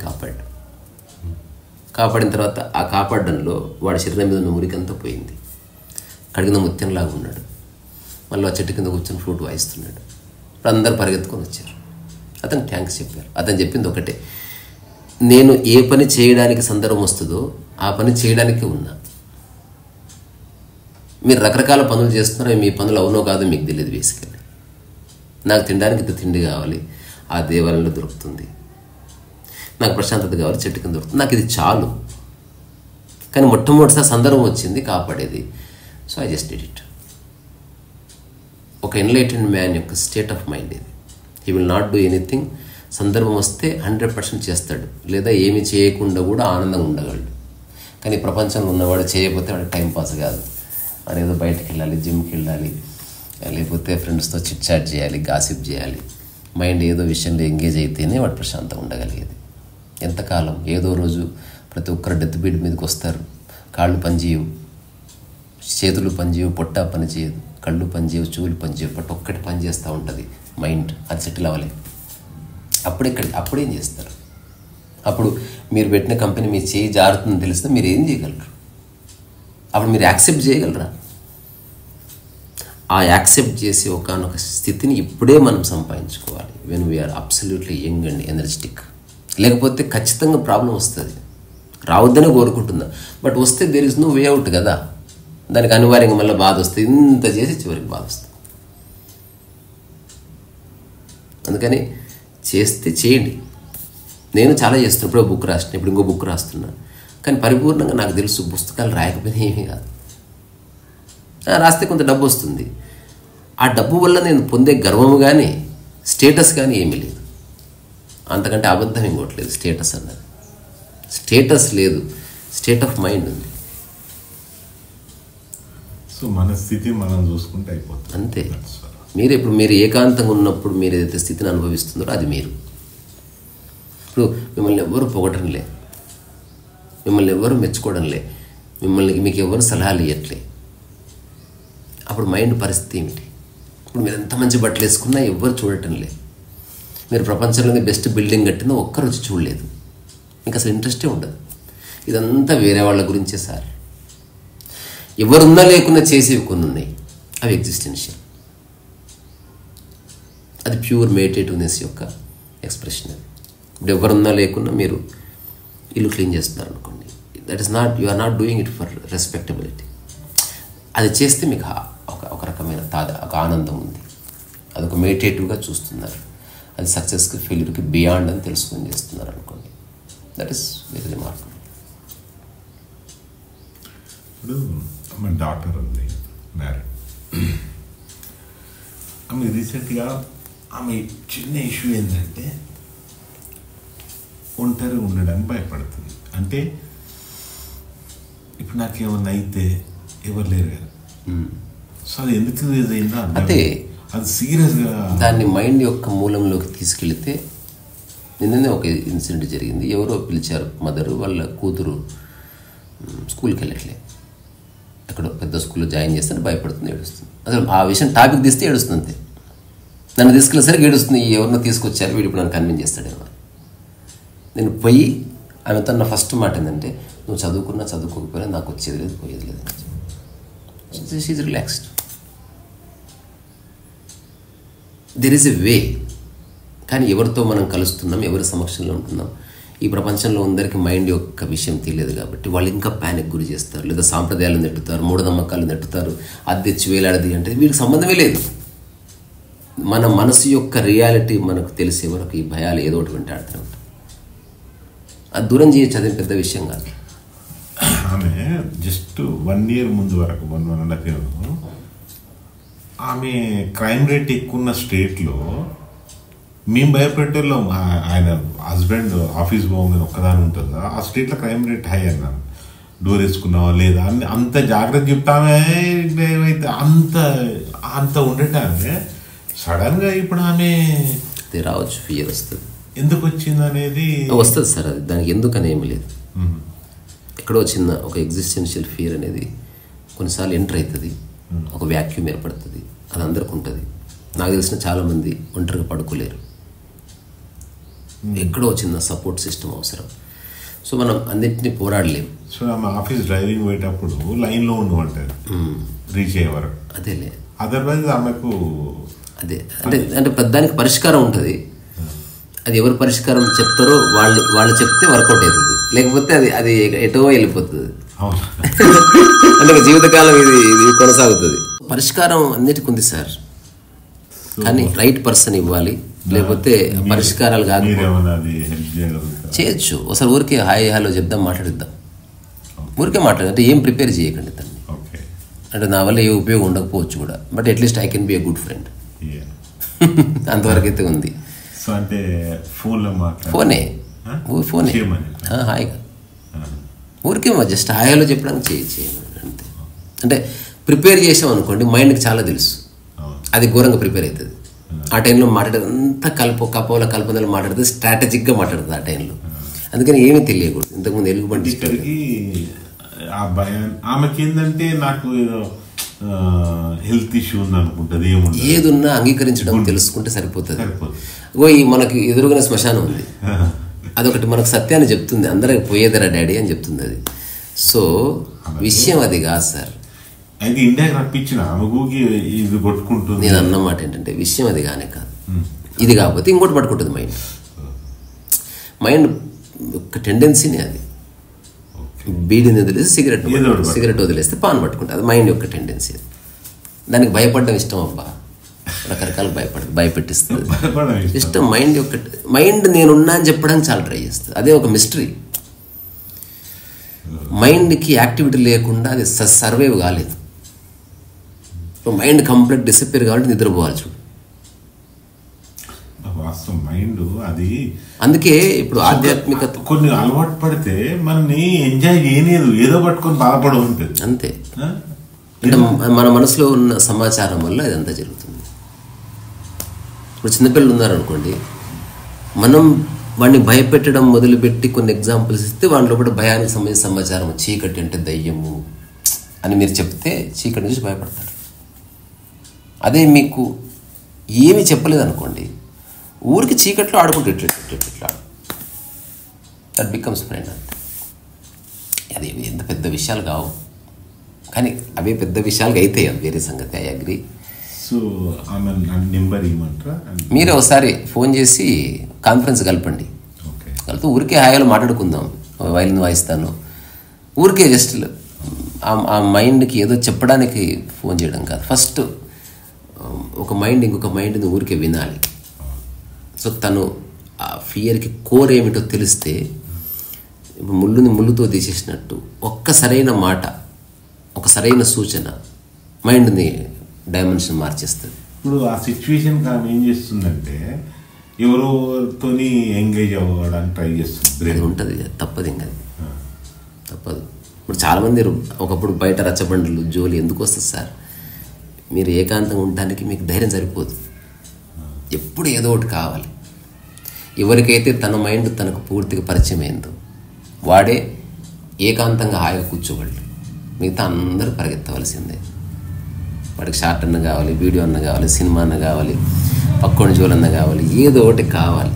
కాపాడిన తర్వాత ఆ కాపాడడంలో వాడి శరీరం మీద ఉన్న మురికంతా పోయింది, కడిగిన ముత్యంలాగా ఉన్నాడు. మళ్ళీ ఆ చెట్టు కింద కూర్చొని ఫ్లూట్ వాయిస్తున్నాడు. ఇప్పుడు అందరు పరిగెత్తుకొని వచ్చారు, అతను థ్యాంక్స్ చెప్పారు. అతను చెప్పింది ఒకటే, నేను ఏ పని చేయడానికి సందర్భం వస్తుందో ఆ పని చేయడానికే ఉన్నా. మీరు రకరకాల పనులు చేస్తున్నారో, మీ పనులు అవునో కాదో మీకు తెలియదు. బేసికల్లీ నాకు తినడానికి ఇంత తిండి కావాలి, ఆ దేవాలయంలో దొరుకుతుంది, నాకు ప్రశాంతత కావాలి, చెట్టు కింద దొరుకుతుంది, నాకు ఇది చాలు. కానీ మొట్టమొదటిసారి సందర్భం వచ్చింది కాపాడేది. So I just did it. ఒక ఎన్లైటెండ్ మ్యాన్ యొక్క స్టేట్ ఆఫ్ మైండ్ ఇది. He will not do anything. సందర్భం వస్తే 100% చేస్తాడు, లేదా ఏమి చేయకుండా కూడా ఆనందంగా ఉండగలడు. కానీ ప్రపంచంలో ఉన్నవాడు చేయకపోతే వాడికి టైంపాస్ కాదు. వాడు ఏదో బయటకు వెళ్ళాలి, జిమ్కి వెళ్ళాలి, లేకపోతే ఫ్రెండ్స్తో చిట్ చాట్ చేయాలి, గాసిప్ చేయాలి. మైండ్ ఏదో విషయంలో ఎంగేజ్ అయితేనే వాడు ప్రశాంతంగా ఉండగలిగేది. ఎంతకాలం? ఏదో రోజు ప్రతి ఒక్కరు డెత్ బీడ్ మీదకి వస్తారు. కాళ్ళు పనిచేయవు, చేతులు పనిచేయవు, పొట్ట పనిచేయదు, కళ్ళు పనిచేయవు, చెవులు పనిచేయవు, బట్ ఒక్కటి పని చేస్తూ ఉంటుంది మైండ్. అది సెటిల్ అవ్వలేదు. అప్పుడేం చేస్తారు? అప్పుడు మీరు పెట్టిన కంపెనీ మీ చేయి జారుతుందని తెలిస్తే మీరు ఏం చేయగలరు? అప్పుడు మీరు యాక్సెప్ట్ చేయగలరా? ఆ యాక్సెప్ట్ చేసే ఒకనొక స్థితిని ఇప్పుడే మనం సంపాదించుకోవాలి. When we're absolutely young and energetic. లేకపోతే ఖచ్చితంగా ప్రాబ్లం వస్తుంది. రావద్దనే కోరుకుంటుందా, బట్ వస్తే there is no way out కదా. దానికి అనివార్యంగా మళ్ళీ బాధ వస్తుంది. ఇంత చేసి చివరికి బాధ వస్తుంది. అందుకని చేస్తే చేయండి. నేను చాలా చేస్తున్నా. ఇప్పుడు బుక్ రాసిన, ఇప్పుడు ఇంకో బుక్ రాస్తున్నా. కానీ పరిపూర్ణంగా నాకు తెలుసు పుస్తకాలు రాయకపోయినా ఏమీ కాదు. రాస్తే కొంత డబ్బు వస్తుంది. ఆ డబ్బు వల్ల నేను పొందే గర్వము కానీ స్టేటస్ కానీ ఏమీ లేదు. అంతకంటే అబద్ధం ఇంకోట్లేదు. స్టేటస్ అన్నది స్టేటస్ లేదు, స్టేట్ ఆఫ్ మైండ్ ఉంది. సో మన స్థితి మనం చూసుకుంటే అయిపోతుంది అంతే. మీరు ఏకాంతంగా ఉన్నప్పుడు మీరు ఏదైతే స్థితిని అనుభవిస్తున్నారో అది మీరు. ఇప్పుడు మిమ్మల్ని ఎవ్వరూ పొగటం లేదు, మిమ్మల్ని ఎవరు మెచ్చుకోవడంలే, మీకు ఎవరు సలహాలు ఇవ్వట్లే. అప్పుడు మైండ్ పరిస్థితి ఏమిటి? ఇప్పుడు మీరు ఎంత మంచి బట్టలు వేసుకున్నా ఎవ్వరు చూడటం లేదు. మీరు ప్రపంచంలోనే బెస్ట్ బిల్డింగ్ కట్టినా ఒక్కరు వచ్చి చూడలేదు. మీకు అసలు ఇంట్రెస్టే ఉండదు. ఇదంతా వేరే వాళ్ళ గురించే సార్. ఎవరున్నా లేకున్నా చేసేవి కొన్ని ఉన్నాయి, అవి ఎగ్జిస్టెన్షియల్. అది ప్యూర్ మెడిటేటివ్నెస్ యొక్క ఎక్స్ప్రెషన్. అది ఇప్పుడు ఎవరున్నా లేకున్నా మీరు ఇల్లు క్లీన్ చేస్తున్నారు అనుకోండి, that is not, you are not doing it for respectability. అది చేస్తే మీకు ఒక రకమైన ఒక ఆనందం ఉంది. అదొక మెడిటేటివ్గా చూస్తున్నారు. అది సక్సెస్కి ఫెయిల్యూర్కి బియాండ్ అని తెలుసుకొని చేస్తున్నారు అనుకోండి, దట్ ఈస్ వెరీ రిమార్కబుల్. ఇప్పుడు మా డాక్టర్ ఉంది, మ్యారీడ్. ఆమె రీసెంట్గా ఆమె చిన్న ఇష్యూ ఏంటంటే ఒంటరి ఉండడానికి భయపడుతుంది. అంటే ఇప్పుడు నాకేమన్నా అయితే ఎవరు లేరు కదా, సో అది ఎందుకు ఇదైందా అదే అది సీరియస్గా దాన్ని మైండ్ యొక్క మూలంలోకి తీసుకెళ్తే, నిన్ననే ఒక ఇన్సిడెంట్ జరిగింది. ఎవరో పిలిచారు, మదరు వాళ్ళ కూతురు స్కూల్కి వెళ్ళట్లే, ఎక్కడో పెద్ద స్కూల్లో జాయిన్ చేస్తే భయపడుతుంది, ఏడుస్తుంది. అసలు ఆ విషయం టాపిక్ తీస్తే ఏడుస్తుంది అంతే. నన్ను తీసుకెళ్ళేసరికి ఏడుస్తుంది, ఎవరినో తీసుకొచ్చారు వీడు ఇప్పుడు నన్ను కన్విన్స్ చేస్తాడేమో. నేను పోయి ఆమెతో నా ఫస్ట్ మాట ఏంటంటే, నువ్వు చదువుకున్నా చదువుకోకపోయినా నాకు వచ్చేది లేదు పోయేది లేదు. She relaxed. There is a way. కానీ ఎవరితో మనం కలుస్తున్నాం, ఎవరి సమక్షంలో ఉంటున్నాం, ఈ ప్రపంచంలో అందరికీ మైండ్ యొక్క విషయం తెలియదు కాబట్టి వాళ్ళు ఇంకా ప్యానిక్ గురి చేస్తారు, లేదా సాంప్రదాయాలు నెట్టుతారు, మూఢనమ్మకాలు నెట్టుతారు, అద్దెచ్చి వేలాడది అంటే వీళ్ళకి సంబంధమే లేదు. మన మనసు యొక్క రియాలిటీ మనకు తెలిసే వరకు ఈ భయాలు ఏదో ఒకటి వెంటాడుతూనే ఉంటాయి. అది దూరం చేయొచ్చు, అదేం పెద్ద విషయం కాదు. ఆమె జస్ట్ 1 year ముందు వరకు 1.5 year ఆమె క్రైమ్ రేట్ ఎక్కువ ఉన్న స్టేట్లో మేము భయపెట్టేళ్ళం. ఆయన హస్బెండ్ ఆఫీస్ పోగానే ఒక్కదాని ఉంటుందా, ఆ స్టేట్లో క్రైమ్ రేట్ హై అన్నాను. డోర్ వేసుకున్నావా లేదా అని అంత జాగ్రత్త చెప్తామే, ఏమైతే అంత ఉండటామే సడన్గా ఇప్పుడు ఆమె రావచ్చు, ఫియర్ వస్తుంది. ఎందుకు వచ్చింది అనేది వస్తుంది సార్. అది దానికి ఎందుకని ఏమి లేదు. ఎక్కడో చిన్న ఒక ఎగ్జిస్టెన్షియల్ ఫియర్ అనేది కొన్నిసార్లు ఎంటర్ అవుతుంది, ఒక వ్యాక్యూమ్ ఏర్పడుతుంది. అది అందరికి ఉంటుంది. నాకు తెలిసిన చాలామంది ఒంటరిగా పడుకోలేరు, ఎక్కడో చిన్న సపోర్ట్ సిస్టమ్ అవసరం. సో మనం అన్నింటినీ పోరాడలేము. సో ఆమె ఆఫీస్ డ్రైవింగ్ పోయేటప్పుడు లైన్లో ఉండమంటారు రీచ్ అయ్యే వరకు. అదేలే, అదర్వైజ్ ఆమెకు అదే అంటే దానికి పరిష్కారం ఉంటుంది. అది ఎవరు పరిష్కారం చెప్తారో వాళ్ళు చెప్తే వర్కౌట్ అవుతుంది, లేకపోతే అది ఎటో వెళ్ళిపోతుంది. అంటే జీవితకాలం ఇది కొనసాగుతుంది. పరిష్కారం అన్నిటికీ ఉంది సార్, కానీ రైట్ పర్సన్ ఇవ్వాలి, లేకపోతే పరిష్కారాలు కాకపోతే చేయొచ్చు. ఒకసారి ఊరికే హాయ్ హలో చెప్దాం, మాట్లాడిద్దాం, ఊరికే మాట్లాడదాం. అంటే ఏం ప్రిపేర్ చేయకండి దాన్ని. అంటే నా వల్ల ఏ ఉపయోగం ఉండకపోవచ్చు కూడా, but at least I can be a good friend. అంతవరకు అయితే ఉంది. ఫోనే హాయిగా ఊరికే జస్ట్ హాయిలో చెప్పడానికి చేయమని అంతే. అంటే ప్రిపేర్ చేసాం అనుకోండి, మైండ్కి చాలా తెలుసు, అది ఘోరంగా ప్రిపేర్ అవుతుంది. ఆ టైంలో మాట్లాడేది అంతా కల్పనలు మాట్లాడితే స్ట్రాటజిక్గా మాట్లాడుతుంది ఆ టైంలో. అందుకని ఏమీ తెలియకూడదు. ఇంతకుముందు ఎలుగుబంటి ఆ భయం ఆమెకి ఏంటంటే, నాకు హెల్త్ ఇష్యూ ఉంది అనుకుంటుంది, ఏదున్నా అంగీకరించడం తెలుసుకుంటే సరిపోతుంది. మనకి ఎదురుగానే శ్మశానం ఉంది, అదొకటి మనకు సత్యాన్ని చెప్తుంది. అందరికి పోయేదరా డాడీ అని చెప్తుంది అది. సో విషయం అది కాదు సార్. అయితే ఇండియాకి రప్పించిన ఆమెకి ఇది కొట్టుకుంటుంది. నేను అన్నమాట ఏంటంటే, విషయం అది కానే కాదు. ఇది కాకపోతే ఇంకోటి పట్టుకుంటుంది మైండ్ ఒక టెండెన్సీనే అది. బీడీని వదిలేసి సిగరెట్ వదిలేస్తే పాన్ పట్టుకుంటుంది. అది మైండ్ యొక్క టెండెన్సీ. దానికి భయపడడం ఇష్టం అబ్బా, రకరకాలు భయపెట్టిస్తుంది ఇష్టం. మైండ్ నేనున్నా అని చెప్పడానికి చాలా ట్రై చేస్తుంది. అదే ఒక మిస్టరీ. మైండ్కి యాక్టివిటీ లేకుండా అది సర్వైవ్ కాలేదు. మైండ్ కంప్లీట్ డిసప్పేర్ కావాలంటే నిద్రపోవాలి చూడు. మైండ్ అది అందుకే ఇప్పుడు ఆధ్యాత్మికత కొన్ని అలవాటు పడితే మనని ఎంజాయ్ చేయలేదు, ఏదో పట్టుకొని బాధపడ ఉంటుంది అంతే. అంటే మన మనసులో ఉన్న సమాచారం వల్ల ఇదంతా జరుగుతుంది. ఇప్పుడు చిన్నపిల్లలు ఉన్నారనుకోండి, మనం వాడిని భయపెట్టడం మొదలుపెట్టి కొన్ని ఎగ్జాంపుల్స్ ఇస్తే వాడిలో కూడా భయానికి సంబంధించిన సమాచారం, చీకటి అంటే దయ్యము అని మీరు చెప్తే చీకటి నుంచి భయపడతారు. అదే మీకు ఏమీ చెప్పలేదు అనుకోండి, ఊరికి చీకట్లో ఆడుకుంటూ ఇట్లా దట్ బికమ్స్ ఫ్రెండ్. అంతే. అది ఎంత పెద్ద విషయాలు కావు, కానీ అవే పెద్ద విషయాలుగా అయితే అది వేరే సంగతి. I agree. సో ఆమె నెంబర్ ఇవ్వమంటారా? మీరు ఒకసారి ఫోన్ చేసి కాన్ఫరెన్స్ కలపండి. కలిపి ఊరికే హాయిగా మాట్లాడుకుందాం, వైలిన్ వాయిస్తాను, ఊరికే జస్ట్ ఆ మైండ్కి ఏదో చెప్పడానికి ఫోన్ చేయడం కాదు. ఫస్ట్ ఒక మైండ్ ఇంకొక మైండ్ని ఊరికే వినాలి. సో తను ఆ ఫియర్కి కోర్ ఏమిటో తెలిస్తే, ఇప్పుడు ముళ్ళుని ముళ్ళుతో తీసేసినట్టు ఒక్క సరైన మాట, ఒక సరైన సూచన మైండ్ని డైమెన్షన్ మార్చేస్తుంది. ఇప్పుడు ఆ సిచ్యువేషన్ ఆమె ఏం చేస్తుందంటే ఎవరితోని ఎంగేజ్ అవ్వడానికి ట్రై చేస్తుంది. అది ఉంటుంది, తప్పదు. ఇంకా తప్పదు. ఇప్పుడు చాలామంది ఒకప్పుడు బయట రచ్చబండలు జోలి ఎందుకు వస్తుంది సార్? మీరు ఏకాంతంగా ఉండడానికి మీకు ధైర్యం సరిపోదు, ఎప్పుడు ఏదో ఒకటి కావాలి. ఎవరికైతే తన మైండ్ తనకు పూర్తిగా పరిచయం అయిందో వాడే ఏకాంతంగా హాయిగా కూర్చోగలడు. మిగతా అందరూ పరిగెత్తవలసిందే. వాడికి షార్ట్ అన్న కావాలి, వీడియో అన్న కావాలి, సినిమా అన్న కావాలి, పక్కోని జోలన్న కావాలి, ఏదో ఒకటి కావాలి.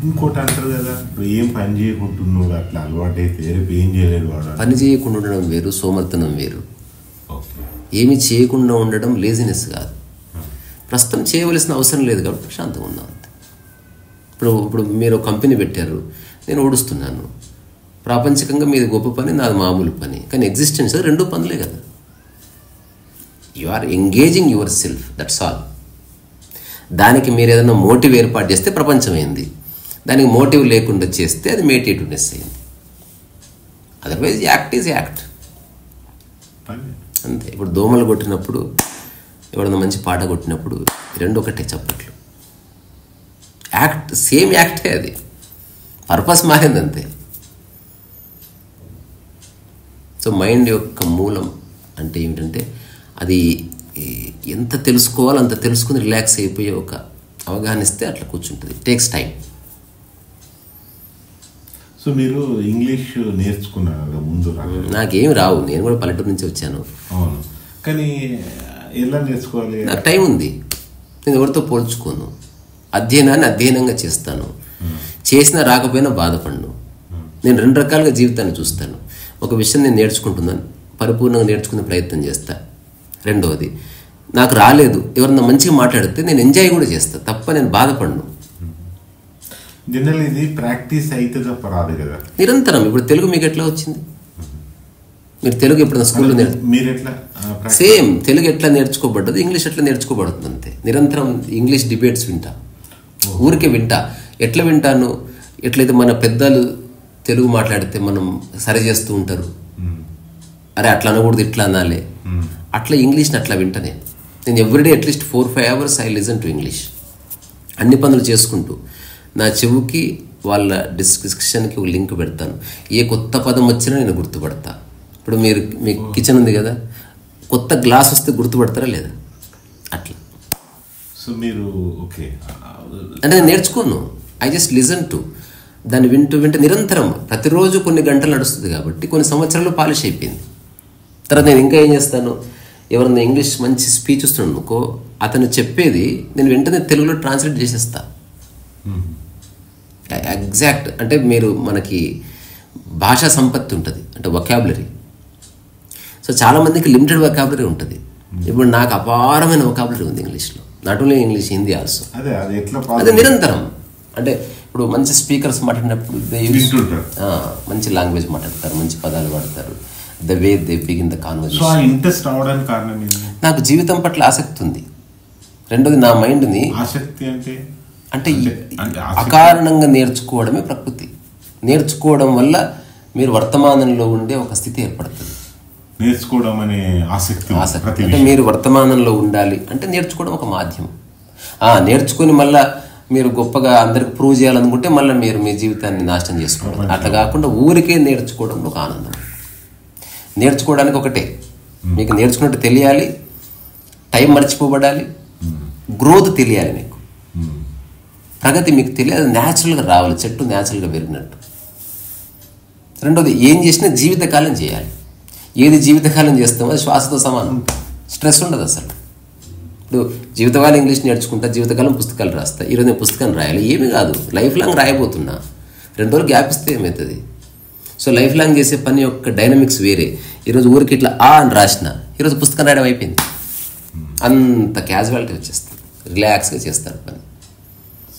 ఇంకోటి అంటారు కదా, ఏం పని చేయకుంటున్నాడు, అట్లా అలవాటు అయితే రేపు ఏం చేయలేడు వాడు. పని చేయకుండా ఉండడం వేరు, సోమర్తనం వేరు. ఏమి చేయకుండా ఉండడం లేజినెస్ కాదు. ప్రస్తుతం చేయవలసిన అవసరం లేదు కాబట్టి ప్రశాంతంగా ఉన్నాం అంతే. ఇప్పుడు మీరు కంపెనీ పెట్టారు, నేను ఓడుస్తున్నాను. ప్రాపంచికంగా మీది గొప్ప పని, నాది మామూలు పని, కానీ ఎగ్జిస్టెన్స్ రెండు పనులే కదా. You are engaging yourself, that's all. దానికి మీరు ఏదైనా మోటివ్ ఏర్పాటు చేస్తే ప్రపంచమైంది, దానికి మోటివ్ లేకుండా చేస్తే అది మేటివ్నెస్ అయింది. అదర్వైజ్ యాక్ట్ ఈజ్ యాక్ట్ అంతే. ఇప్పుడు దోమలు కొట్టినప్పుడు, ఎవడన్నా మంచి పాట కొట్టినప్పుడు రెండు ఒకటే చప్పట్లు. యాక్ట్ సేమ్ యాక్టే, అది పర్పస్ మారింది అంతే. సో మైండ్ యొక్క మూలం అంటే ఏమిటంటే, అది ఎంత తెలుసుకోవాలో అంత తెలుసుకుని రిలాక్స్ అయిపోయి ఒక అవగాహన ఇస్తే అట్లా కూర్చుంటుంది. Takes time. సో మీరు ఇంగ్లీష్ నేర్చుకున్నారు ముందు? నాకేం రావు, నేను కూడా పల్లెటూరు నుంచి వచ్చాను. అవును, కానీ ఎలా నేర్చుకోవాలి? నాకు టైం ఉంది, నేను ఎవరితో పోల్చుకోను. అధ్యయనాన్ని అధ్యయనంగా చేస్తాను, చేసినా రాకపోయినా బాధపడను. నేను రెండు రకాలుగా జీవితాన్ని చూస్తాను. ఒక విషయం నేను నేర్చుకుంటున్నాను, పరిపూర్ణంగా నేర్చుకునే ప్రయత్నం చేస్తా. రెండవది, నాకు రాలేదు, ఎవరన్నా మంచిగా మాట్లాడితే నేను ఎంజాయ్ కూడా చేస్తాను, తప్ప నేను బాధపడను. జనరల్ ఇది ప్రాక్టీస్ అయితే తప్ప రాదు కదా, నిరంతరం. ఇప్పుడు తెలుగు మీకు ఎట్లా వచ్చింది? మీరు తెలుగు ఎప్పుడైనా స్కూల్లో మీరు ఎట్లా సేమ్ తెలుగు ఎట్లా నేర్చుకోబడ్డది, ఇంగ్లీష్ ఎట్లా నేర్చుకోబడుతుంది అంతే. నిరంతరం ఇంగ్లీష్ డిబేట్స్ వింటా, ఊరికే వింటా. ఎట్లా వింటాను? ఎట్లయితే మన పెద్దలు తెలుగు మాట్లాడితే మనం సరి చేస్తూ ఉంటారు, అరే అట్లా అనకూడదు ఇట్లా అనాలి, అట్లా ఇంగ్లీష్ని అట్లా వింటా. నేను everyday at least 4-5 hours I listen to English. అన్ని పనులు చేసుకుంటూ నా చెవుకి వాళ్ళ డిస్క్రిప్షన్కి ఒక లింక్ పెడతాను. ఏ కొత్త పదం వచ్చినా నేను గుర్తుపడతా. ఇప్పుడు మీ కిచెన్ ఉంది కదా, కొత్త గ్లాస్ వస్తే గుర్తుపడతారా లేదా? అట్లా. సో మీరు ఓకే అంటే నేను నేర్చుకోను, ఐ జస్ట్ లిజన్ టు. దాన్ని వింటూ నిరంతరం ప్రతిరోజు కొన్ని గంటలు నడుస్తుంది కాబట్టి కొన్ని సంవత్సరాలు పాలిష్ అయిపోయింది. తర్వాత నేను ఇంకా ఏం చేస్తాను, ఎవరన్నా ఇంగ్లీష్ మంచి స్పీచ్ వస్తున్నాడు అనుకో, అతను చెప్పేది నేను వెంటనే తెలుగులో ట్రాన్స్లేట్ చేసేస్తా. ఎగ్జాక్ట్. అంటే మనకి భాషా సంపత్తి ఉంటుంది, అంటే వొకాబులరీ. సో చాలామందికి లిమిటెడ్ వొకాబులరీ ఉంటుంది. ఇప్పుడు నాకు అపారమైన వొకాబులరీ ఉంది ఇంగ్లీష్లో, not only English, Hindi also. అదే నిరంతరం. అంటే ఇప్పుడు మంచి స్పీకర్స్ మాట్లాడినప్పుడు మంచి లాంగ్వేజ్ మాట్లాడతారు, మంచి పదాలు వాడతారు. The way they begin the conversation. Interest రావడానికి కారణం నాకు జీవితం పట్ల ఆసక్తి ఉంది. రెండోది నా మైండ్ని ఆసక్తి అంటే అకారణంగా నేర్చుకోవడమే ప్రకృతి. నేర్చుకోవడం వల్ల మీరు వర్తమానంలో ఉండే ఒక స్థితి ఏర్పడుతుంది. నేర్చుకోవడం అనే ఆసక్తి. అంటే మీరు వర్తమానంలో ఉండాలి అంటే నేర్చుకోవడం ఒక మాధ్యమం. నేర్చుకుని మళ్ళీ మీరు గొప్పగా అందరికి ప్రూవ్ చేయాలనుకుంటే మళ్ళీ మీరు మీ జీవితాన్ని నాశనం చేసుకోవడం. అట్లా కాకుండా ఊరికే నేర్చుకోవడంలో ఒక ఆనందం. నేర్చుకోవడానికి ఒకటే, మీకు నేర్చుకున్నట్టు తెలియాలి, టైం మర్చిపోబడాలి, గ్రోత్ తెలియాలి మీకు. ప్రగతి మీకు తెలియదు, న్యాచురల్గా రావాలి, చెట్టు న్యాచురల్గా పెరిగినట్టు. రెండోది, ఏం చేసినా జీవితకాలం చేయాలి. ఏది జీవితకాలం చేస్తామో అది శ్వాసతో సమానం, స్ట్రెస్ ఉండదు అసలు. ఇప్పుడు జీవితకాలం ఇంగ్లీష్ నేర్చుకుంటా, జీవితకాలం పుస్తకాలు రాస్తా, ఈరోజు నేను పుస్తకం రాయాలి, ఏమీ కాదు, లైఫ్ లాంగ్ రాయబోతున్నా, 2 రోజులు గ్యాప్ ఇస్తే ఏమవుతుంది? సో లైఫ్ లాంగ్ చేసే పని యొక్క డైనమిక్స్ వేరే. ఈరోజు ఊరికి ఇట్లా అని రాసిన, ఈరోజు పుస్తకం రాయడం అయిపోయింది, అంత క్యాజువాలిటీ వచ్చేస్తుంది, రిలాక్స్గా చేస్తారు పని.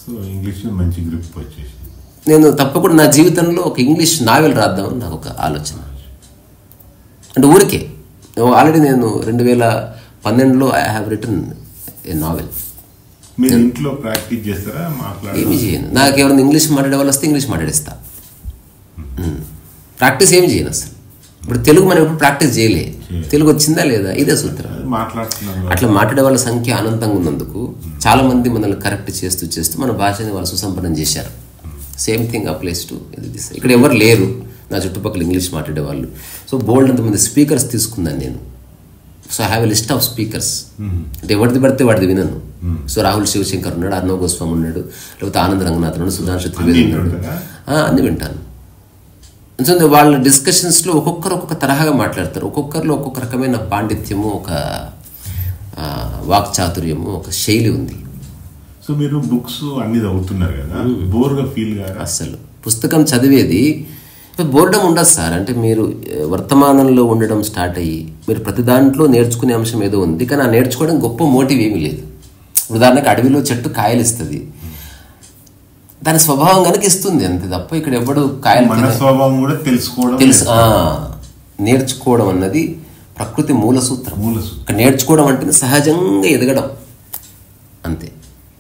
సో ఇంగ్లీష్ మంచి గ్రిప్ వచ్చేసి నేను తప్పకుండా నా జీవితంలో ఒక ఇంగ్లీష్ నావెల్ రాద్దామని నాకు ఒక ఆలోచన. అంటే ఊరికే ఆల్రెడీ నేను 2012లో I have written a novel. మీరు ఇంట్లో ప్రాక్టీస్ చేస్తారా? ఏమి చేయను. నాకు ఎవరైనా ఇంగ్లీష్ మాట్లాడే వాళ్ళు వస్తే ఇంగ్లీష్ మాట్లాడేస్తా. ప్రాక్టీస్ ఏమి చేయను అసలు. ఇప్పుడు తెలుగు మనం ఎప్పుడు ప్రాక్టీస్ చేయలే, తెలుగు వచ్చిందా లేదా ఇదే సూత్రం. అట్లా మాట్లాడే వాళ్ళ సంఖ్య అనంతంగా ఉన్నందుకు చాలామంది మనల్ని కరెక్ట్ చేస్తూ చేస్తూ మన భాషని వాళ్ళు సుసంపన్నం చేశారు. సేమ్ థింగ్ అప్లైస్ టు ఇది. ఇక్కడ ఎవరు లేరు నా చుట్టుపక్కల ఇంగ్లీష్ మాట్లాడే వాళ్ళు. సో బోల్డ్ అంతమంది స్పీకర్స్ తీసుకున్నాను నేను. So I have a list of speakers. అంటే ఎవరిది పడితే వాడిది వినను. సో రాహుల్ శివశంకర్ ఉన్నాడు, అర్ణవ్ గోస్వామి ఉన్నాడు, లేకపోతే ఆనంద్ రంగనాథ్ ఉన్నాడు, సుధాంశు త్రివేది ఉన్నాడు, అన్నీ వింటాను. సో వాళ్ళ డిస్కషన్స్లో ఒక్కొక్కరు ఒక్కొక్క తరహాగా మాట్లాడతారు, ఒక్కొక్కరిలో ఒక్కొక్క రకమైన పాండిత్యము, ఒక వాక్చాతుర్యము, ఒక శైలి ఉంది. సో మీరు బుక్స్ అన్ని చదువుతున్నారు కదా, బోర్గా ఫీల్ గారు? అసలు పుస్తకం చదివేది బోర్డం ఉండదు సార్. అంటే మీరు వర్తమానంలో ఉండడం స్టార్ట్ అయ్యి మీరు ప్రతి దాంట్లో నేర్చుకునే అంశం ఏదో ఉంది, కానీ ఆ నేర్చుకోవడం గొప్ప మోటివ్ ఏమీ లేదు. ఉదాహరణకు అడవిలో చెట్టు కాయలు ఇస్తుంది, దాని స్వభావం కనుక ఇస్తుంది అంతే తప్ప ఇక్కడ ఎవడు కాయలు తెలుసు. నేర్చుకోవడం అన్నది ప్రకృతి మూల సూత్రం. ఇక్కడ నేర్చుకోవడం అంటే సహజంగా ఎదగడం అంతే.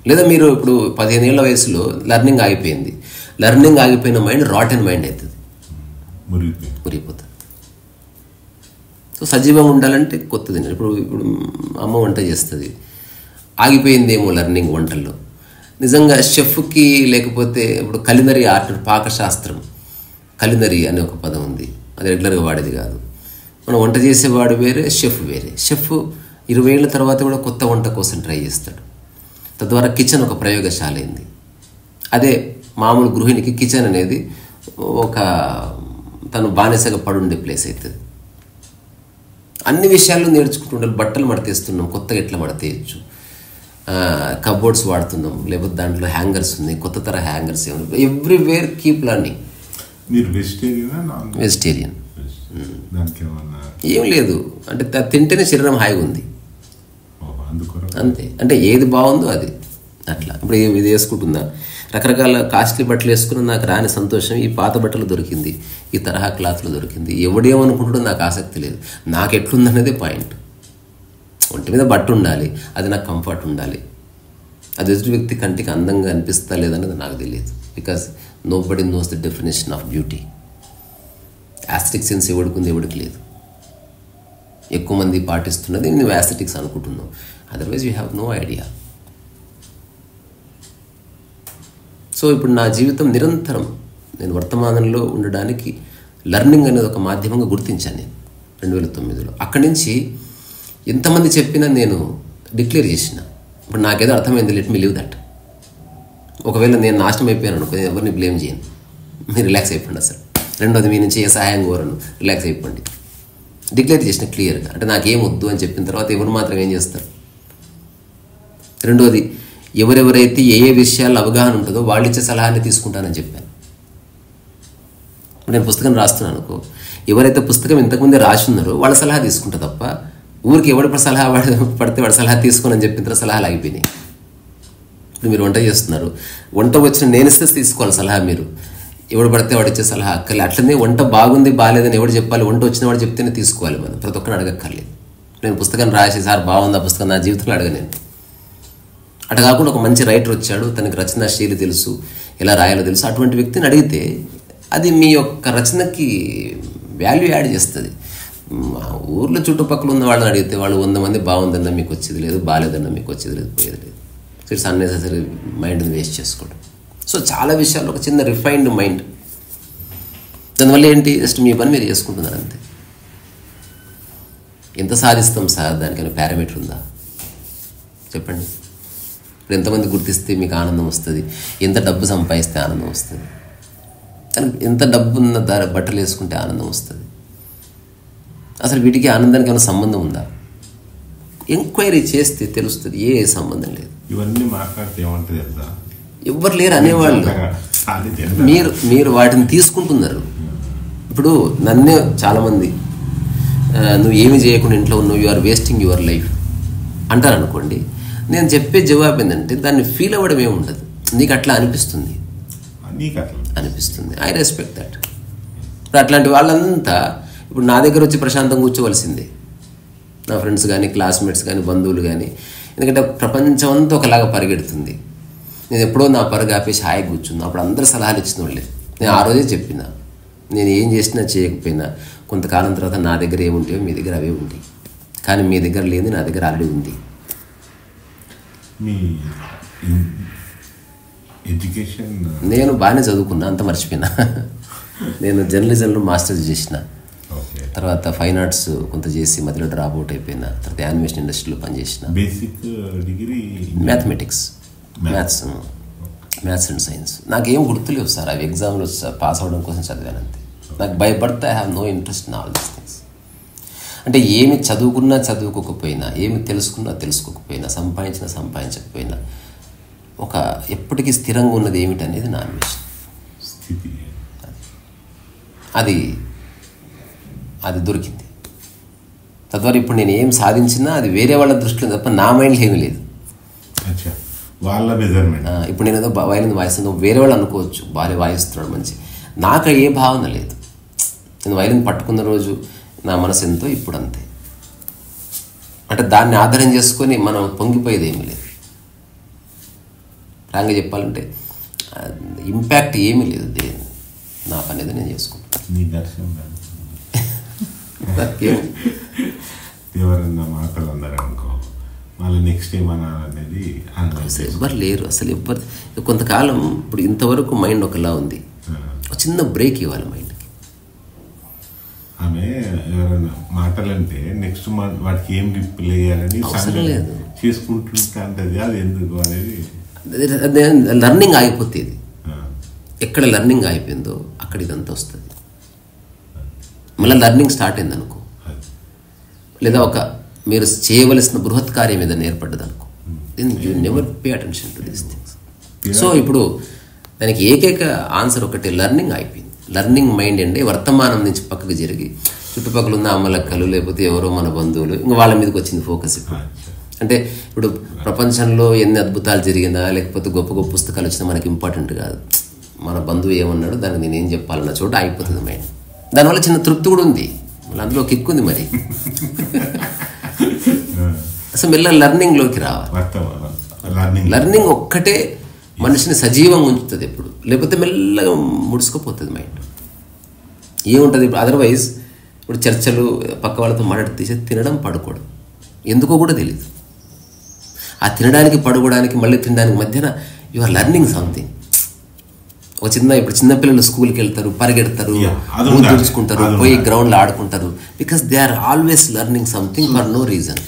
లేదా మీరు ఇప్పుడు 15 ఏళ్ల వయసులో లెర్నింగ్ ఆగిపోయింది, లెర్నింగ్ ఆగిపోయిన మైండ్ రాటెన్ మైండ్ అవుతుంది, మురిగిపోతుంది. సో సజీవంగా ఉండాలంటే కొత్తది. ఇప్పుడు అమ్మ వంట చేస్తుంది, ఆగిపోయిందేమో లెర్నింగ్ వంటల్లో. నిజంగా షెఫ్కి లేకపోతే ఇప్పుడు కలినరీ ఆర్ట్, పాకశాస్త్రం, కలినరీ అనే ఒక పదం ఉంది, అది రెగ్యులర్గా వాడేది కాదు. మనం వంట చేసేవాడు వేరే, షెఫ్ వేరే. షెఫ్ 20 ఏళ్ళ తర్వాత కూడా కొత్త వంట కోసం ట్రై చేస్తాడు. తద్వారా కిచెన్ ఒక ప్రయోగశాల అయింది. అదే మామూలు గృహిణికి కిచెన్ అనేది ఒక తను బానిసగా పడుండే ప్లేస్ అవుతుంది. అన్ని విషయాల్లో నేర్చుకుంటుండాలి. బట్టలు మడతేస్తున్నాం, కొత్తగా ఎట్లా మడతేయచ్చు, కబోర్డ్స్ వాడుతున్నాం, లేకపోతే దాంట్లో హ్యాంగర్స్ ఉన్నాయి, కొత్త తరహా హ్యాంగర్స్ ఏమన్నా, ఎవ్రీవేర్ కీప్ లర్నింగ్. మీరు వెజిటేరియన్? వెజిటేరియన్. ఏం లేదు, అంటే తింటేనే శరీరం హాయిగా ఉంది అంతే. అంటే ఏది బాగుందో అది అట్లా. ఇప్పుడు ఇది వేసుకుంటుందా, రకరకాల కాస్ట్లీ బట్టలు వేసుకుని నాకు రాని సంతోషం ఈ పాత బట్టలు దొరికింది, ఈ తరహా క్లాత్లు దొరికింది. ఎవడేమనుకుంటుందో నాకు ఆసక్తి లేదు, నాకు ఎట్లుందనేదే పాయింట్. ఒంటి మీద బట్ట ఉండాలి, అది నాకు కంఫర్ట్ ఉండాలి. అది ఎదుటి వ్యక్తి కంటికి అందంగా అనిపిస్తా లేదనేది నాకు తెలియదు. Because nobody knows the definition of beauty. Aesthetic sense ఎవడికి ఉంది, ఎవడికి లేదు. ఎక్కువ మంది పాటిస్తున్నది నువ్వు యాస్థెటిక్స్ అనుకుంటున్నావు, otherwise you have no idea. So ఇప్పుడు నా జీవితం నిరంతరం నేను వర్తమానంలో ఉండడానికి లెర్నింగ్ అనేది ఒక మాధ్యమంగా గుర్తించాను నేను 2009లో. అక్కడి నుంచి ఎంతమంది చెప్పినా నేను డిక్లేర్ చేసిన. ఇప్పుడు నాకేదో అర్థమైంది, లెట్ మీ లివ్ దట్. ఒకవేళ నేను నాశనం అయిపోయాను అనుకో, ఎవరిని బ్లేమ్ చేయను, మీరు రిలాక్స్ అయిపోండి అసలు. రెండోది, మీ నుంచి ఏ సహాయం కోరను, రిలాక్స్ అయిపోండి. డిక్లేర్ చేసిన క్లియర్గా. అంటే నాకేం వద్దు అని చెప్పిన తర్వాత ఎవరు మాత్రం ఏం చేస్తారు. రెండోది, ఎవరెవరైతే ఏ ఏ విషయాల్లో అవగాహన ఉంటుందో వాళ్ళు ఇచ్చే సలహాన్ని తీసుకుంటానని చెప్పాను. నేను పుస్తకం రాస్తున్నాను అనుకో, ఎవరైతే పుస్తకం ఇంతకుముందే రాసి ఉన్నారో వాళ్ళ సలహా తీసుకుంటా తప్ప ఊరికి ఎవడి సలహా పడితే వాడి సలహా తీసుకోనని చెప్పిన తర్వాత సలహాలు ఆగిపోయినాయి. ఇప్పుడు మీరు వంట చేస్తున్నారు, వంట వచ్చిన నేను ఇస్తే తీసుకోవాలి సలహా. మీరు ఎవడు పడితే వాడు ఇచ్చే సలహా అక్కర్లేదు. అట్లనే వంట బాగుంది బాగాలేదని ఎవడు చెప్పాలి, వంట వచ్చిన వాడు చెప్తేనే తీసుకోవాలి. మనం ప్రతి ఒక్కరిని అడగక్కర్లేదు. నేను పుస్తకం రాసి సార్ బాగుంది ఆ పుస్తకం నా జీవితంలో అడగలేను. అట్లా కాకుండా ఒక మంచి రైటర్ వచ్చాడు, తనకి రచనా శైలి తెలుసు, ఎలా రాయాలో తెలుసు, అటువంటి వ్యక్తిని అడిగితే అది మీ యొక్క రచనకి వాల్యూ యాడ్ చేస్తుంది. ఊర్లో చుట్టుపక్కల ఉన్న వాళ్ళని అడిగితే వాళ్ళు 100 మంది బాగుందన్నా మీకు వచ్చేది లేదు, బాగాలేదన్నా మీకు వచ్చేది లేదు, పోయేది లేదు. సో ఇట్స్ అన్నెసెసరీ మైండ్ని వేస్ట్ చేసుకోవడం. సో చాలా విషయాల్లో ఒక చిన్న రిఫైన్డ్ మైండ్. దానివల్ల ఏంటి, జస్ట్ మీ పని మీరు చేసుకుంటున్నారు అంతే. ఎంత సాధిస్తాం సార్, దానికైనా పారామీటర్ ఉందా చెప్పండి? ఇప్పుడు ఎంతమంది గుర్తిస్తే మీకు ఆనందం వస్తుంది, ఎంత డబ్బు సంపాదిస్తే ఆనందం వస్తుంది, కానీ ఎంత డబ్బు ఉన్న బట్టలు వేసుకుంటే ఆనందం వస్తుంది. అసలు వీటికి ఆనందానికి ఏమైనా సంబంధం ఉందా? ఎంక్వైరీ చేస్తే తెలుస్తుంది, ఏ సంబంధం లేదు. ఇవన్నీ మాట్లాడితే ఏమంటుంది తెలుసా, ఎవ్వరు లేరు అనేవాళ్ళు. మీరు వాటిని తీసుకుంటున్నారు. ఇప్పుడు నన్నే చాలామంది నువ్వు ఏమి చేయకుండా ఇంట్లో ఉన్నావు, you are wasting your life అంటారు అనుకోండి. నేను చెప్పే జవాబు ఏంటంటే దాన్ని ఫీల్ అవ్వడం ఏమి ఉండదు, నీకు అట్లా అనిపిస్తుంది. I respect that. ఇప్పుడు అట్లాంటి వాళ్ళంతా ఇప్పుడు నా దగ్గర వచ్చి ప్రశాంతంగా కూర్చోవలసిందే, నా ఫ్రెండ్స్ కానీ క్లాస్మేట్స్ కానీ బంధువులు కానీ. ఎందుకంటే ప్రపంచం అంతా ఒకలాగా పరిగెడుతుంది. నేను ఎప్పుడో నా పరుగు ఆపేసి హాయిగా కూర్చున్నా. అప్పుడు అందరూ సలహాలు ఇచ్చిన వాళ్ళే. నేను ఆ రోజే చెప్పిన, నేను ఏం చేసినా చేయకపోయినా కొంతకాలం తర్వాత నా దగ్గర ఏముంటాయో మీ దగ్గర అవే ఉంటాయి, కానీ మీ దగ్గర లేని నా దగ్గర ఆల్రెడీ ఉంది. మీ ఎడ్యుకేషన్ నేను బాగానే చదువుకున్నా, అంత మర్చిపోయినా. నేను జర్నలిజంలో మాస్టర్స్ చేసిన, తర్వాత ఫైన్ ఆర్ట్స్ కొంత చేసి మధ్యలో డ్రాప్ అవుట్ అయిపోయినా. తర్వాత యానిమేషన్ ఇండస్ట్రీలో పనిచేసిన. Basic degree mathematics, maths and science. నాకేం గుర్తులేవు సార్, అవి ఎగ్జామ్లో పాస్ అవ్వడం కోసం చదివాను అంతే. నాకు by birth I have no interest in all these things. అంటే ఏమి చదువుకున్నా చదువుకోకపోయినా, ఏమి తెలుసుకున్నా తెలుసుకోకపోయినా, సంపాదించకపోయినా ఒక ఎప్పటికీ స్థిరంగా ఉన్నది ఏమిటనేది నా అన్వేషణ. అది దొరికింది. తద్వారా ఇప్పుడు నేను ఏం సాధించినా అది వేరే వాళ్ళ దృష్టిలో తప్ప నా మైండ్లో ఏమీ లేదు. వాళ్ళ మెజర్మెంట్. ఇప్పుడు నేను ఏదో వైలిన్ వాయిస్తుందో వేరే వాళ్ళు అనుకోవచ్చు, బాగా వాయిస్తున్నాడు మంచి, నాకు ఏ భావన లేదు. నేను వైలిన్ పట్టుకున్న రోజు నా మనసు ఎంతో ఇప్పుడు అంతే. అంటే దాన్ని ఆధారం చేసుకొని మనం పొంగిపోయేది ఏమీ లేదు. రాంగా చెప్పాలంటే ఇంపాక్ట్ ఏమీ లేదు. దేని నా పని ఏదో నేను చేసుకుంటాను. నీ దర్శనం ఎవరన్నా మాటలు అన్నారు అనుకో, మళ్ళీ నెక్స్ట్ ఏమన్నా అనేది ఎవ్వరు లేరు అసలు. ఎవ్వరు కొంతకాలం ఇప్పుడు ఇంతవరకు మైండ్ ఒకలా ఉంది, చిన్న బ్రేక్ ఇవ్వాలి మైండ్కి. ఆమె ఎవరైనా మాటలంటే నెక్స్ట్ వాటికి ఏం రిప్లై వేయాలని అవసరం లేదు, చేసుకుంటుంటే అంటది. అది ఎందుకు అనేది లర్నింగ్ ఆగిపోతుంది. ఎక్కడ లర్నింగ్ అయిపోయిందో అక్కడ ఇదంతా వస్తుంది. మళ్ళీ లర్నింగ్ స్టార్ట్ అయింది అనుకో, లేదా ఒక మీరు చేయవలసిన బృహత్ కార్యం ఏదైనా ఏర్పడ్డది అనుకో, then you never pay attention to these things. So ఇప్పుడు దానికి ఏకైక ఆన్సర్ ఒకటి, లర్నింగ్ అయిపోయింది. లర్నింగ్ మైండ్ అంటే వర్తమానం నుంచి పక్కకు జరిగి చుట్టుపక్కల ఉన్న అమ్మలక్కలు లేకపోతే ఎవరో మన బంధువులు ఇంకా వాళ్ళ మీదకి వచ్చింది ఫోకస్. ఇప్పుడు అంటే ఇప్పుడు ప్రపంచంలో ఎన్ని అద్భుతాలు జరిగినా లేకపోతే గొప్ప గొప్ప పుస్తకాలు వచ్చినా మనకి ఇంపార్టెంట్ కాదు. మన బంధువు ఏమన్నాడు దానికి నేనేం చెప్పాలన్న చోట అయిపోతుంది మైండ్. దానివల్ల చిన్న తృప్తి కూడా ఉంది, మళ్ళీ అందులో కిక్ ఉంది. మరి అసలు మెల్ల లర్నింగ్లోకి రావాలి. లర్నింగ్ ఒక్కటే మనిషిని సజీవంగా ఉంచుతుంది ఎప్పుడు, లేకపోతే మెల్లగా ముడుచుకుపోతుంది మైండ్. ఏముంటుంది ఇప్పుడు అదర్వైజ్ ఇప్పుడు చర్చలు పక్క వాళ్ళతో మాట్లాడి తీసి తినడం పడుకోవడం ఎందుకో కూడా తెలియదు. ఆ తినడానికి పడుకోవడానికి మళ్ళీ తినడానికి మధ్యన యు ఆర్ లర్నింగ్ సంథింగ్. ఒక ఇప్పుడు చిన్నపిల్లలు స్కూల్కి వెళ్తారు, పరిగెడతారు, తుడుచుకుంటారు, పోయి గ్రౌండ్లో ఆడుకుంటారు. Because they are always learning something for no reason.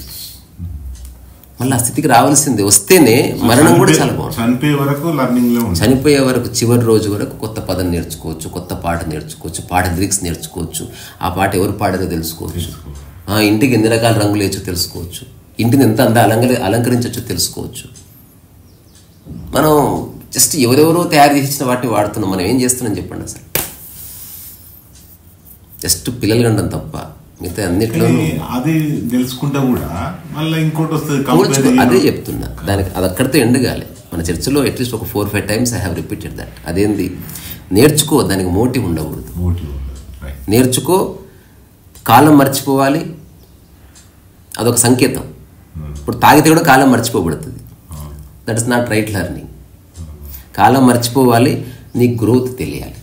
మళ్ళీ ఆ స్థితికి రావాల్సిందే, వస్తేనే మరణం కూడా చాలా బాగుంటుంది. చనిపోయే వరకు చివరి రోజు వరకు కొత్త పదం నేర్చుకోవచ్చు, కొత్త పాట నేర్చుకోవచ్చు, పాట లిరిక్స్ నేర్చుకోవచ్చు, ఆ పాట ఎవరు పాడారో తెలుసుకోవచ్చు, ఇంటికి ఎన్ని రకాల రంగులు వేయచ్చో తెలుసుకోవచ్చు, ఇంటిని ఎంత అలంకరించవచ్చో తెలుసుకోవచ్చు. మనం జస్ట్ ఎవరెవరో తయారు చేసిన వాటిని వాడుతున్నాం. మనం ఏం చేస్తున్నాం చెప్పండి అసలు? జస్ట్ పిల్లలు కండం తప్ప మిగతా అన్నిట్లో అది తెలుసుకుంటా కూడా మళ్ళీ ఇంకోటి వస్తుంది. అదే చెప్తున్నా, దానికి అది అక్కడితో ఎండగాలి. మన చర్చలో అట్లీస్ట్ ఒక 4-5 times I have repeated that. అదేంది, నేర్చుకో, దానికి మోటివ్ ఉండకూడదు. నేర్చుకో, కాలం మర్చిపోవాలి, అదొక సంకేతం. ఇప్పుడు తాగితే కూడా కాలం మర్చిపోబడుతుంది. That is not right learning. కాలం మర్చిపోవాలి, నీ గ్రోత్ తెలియాలి.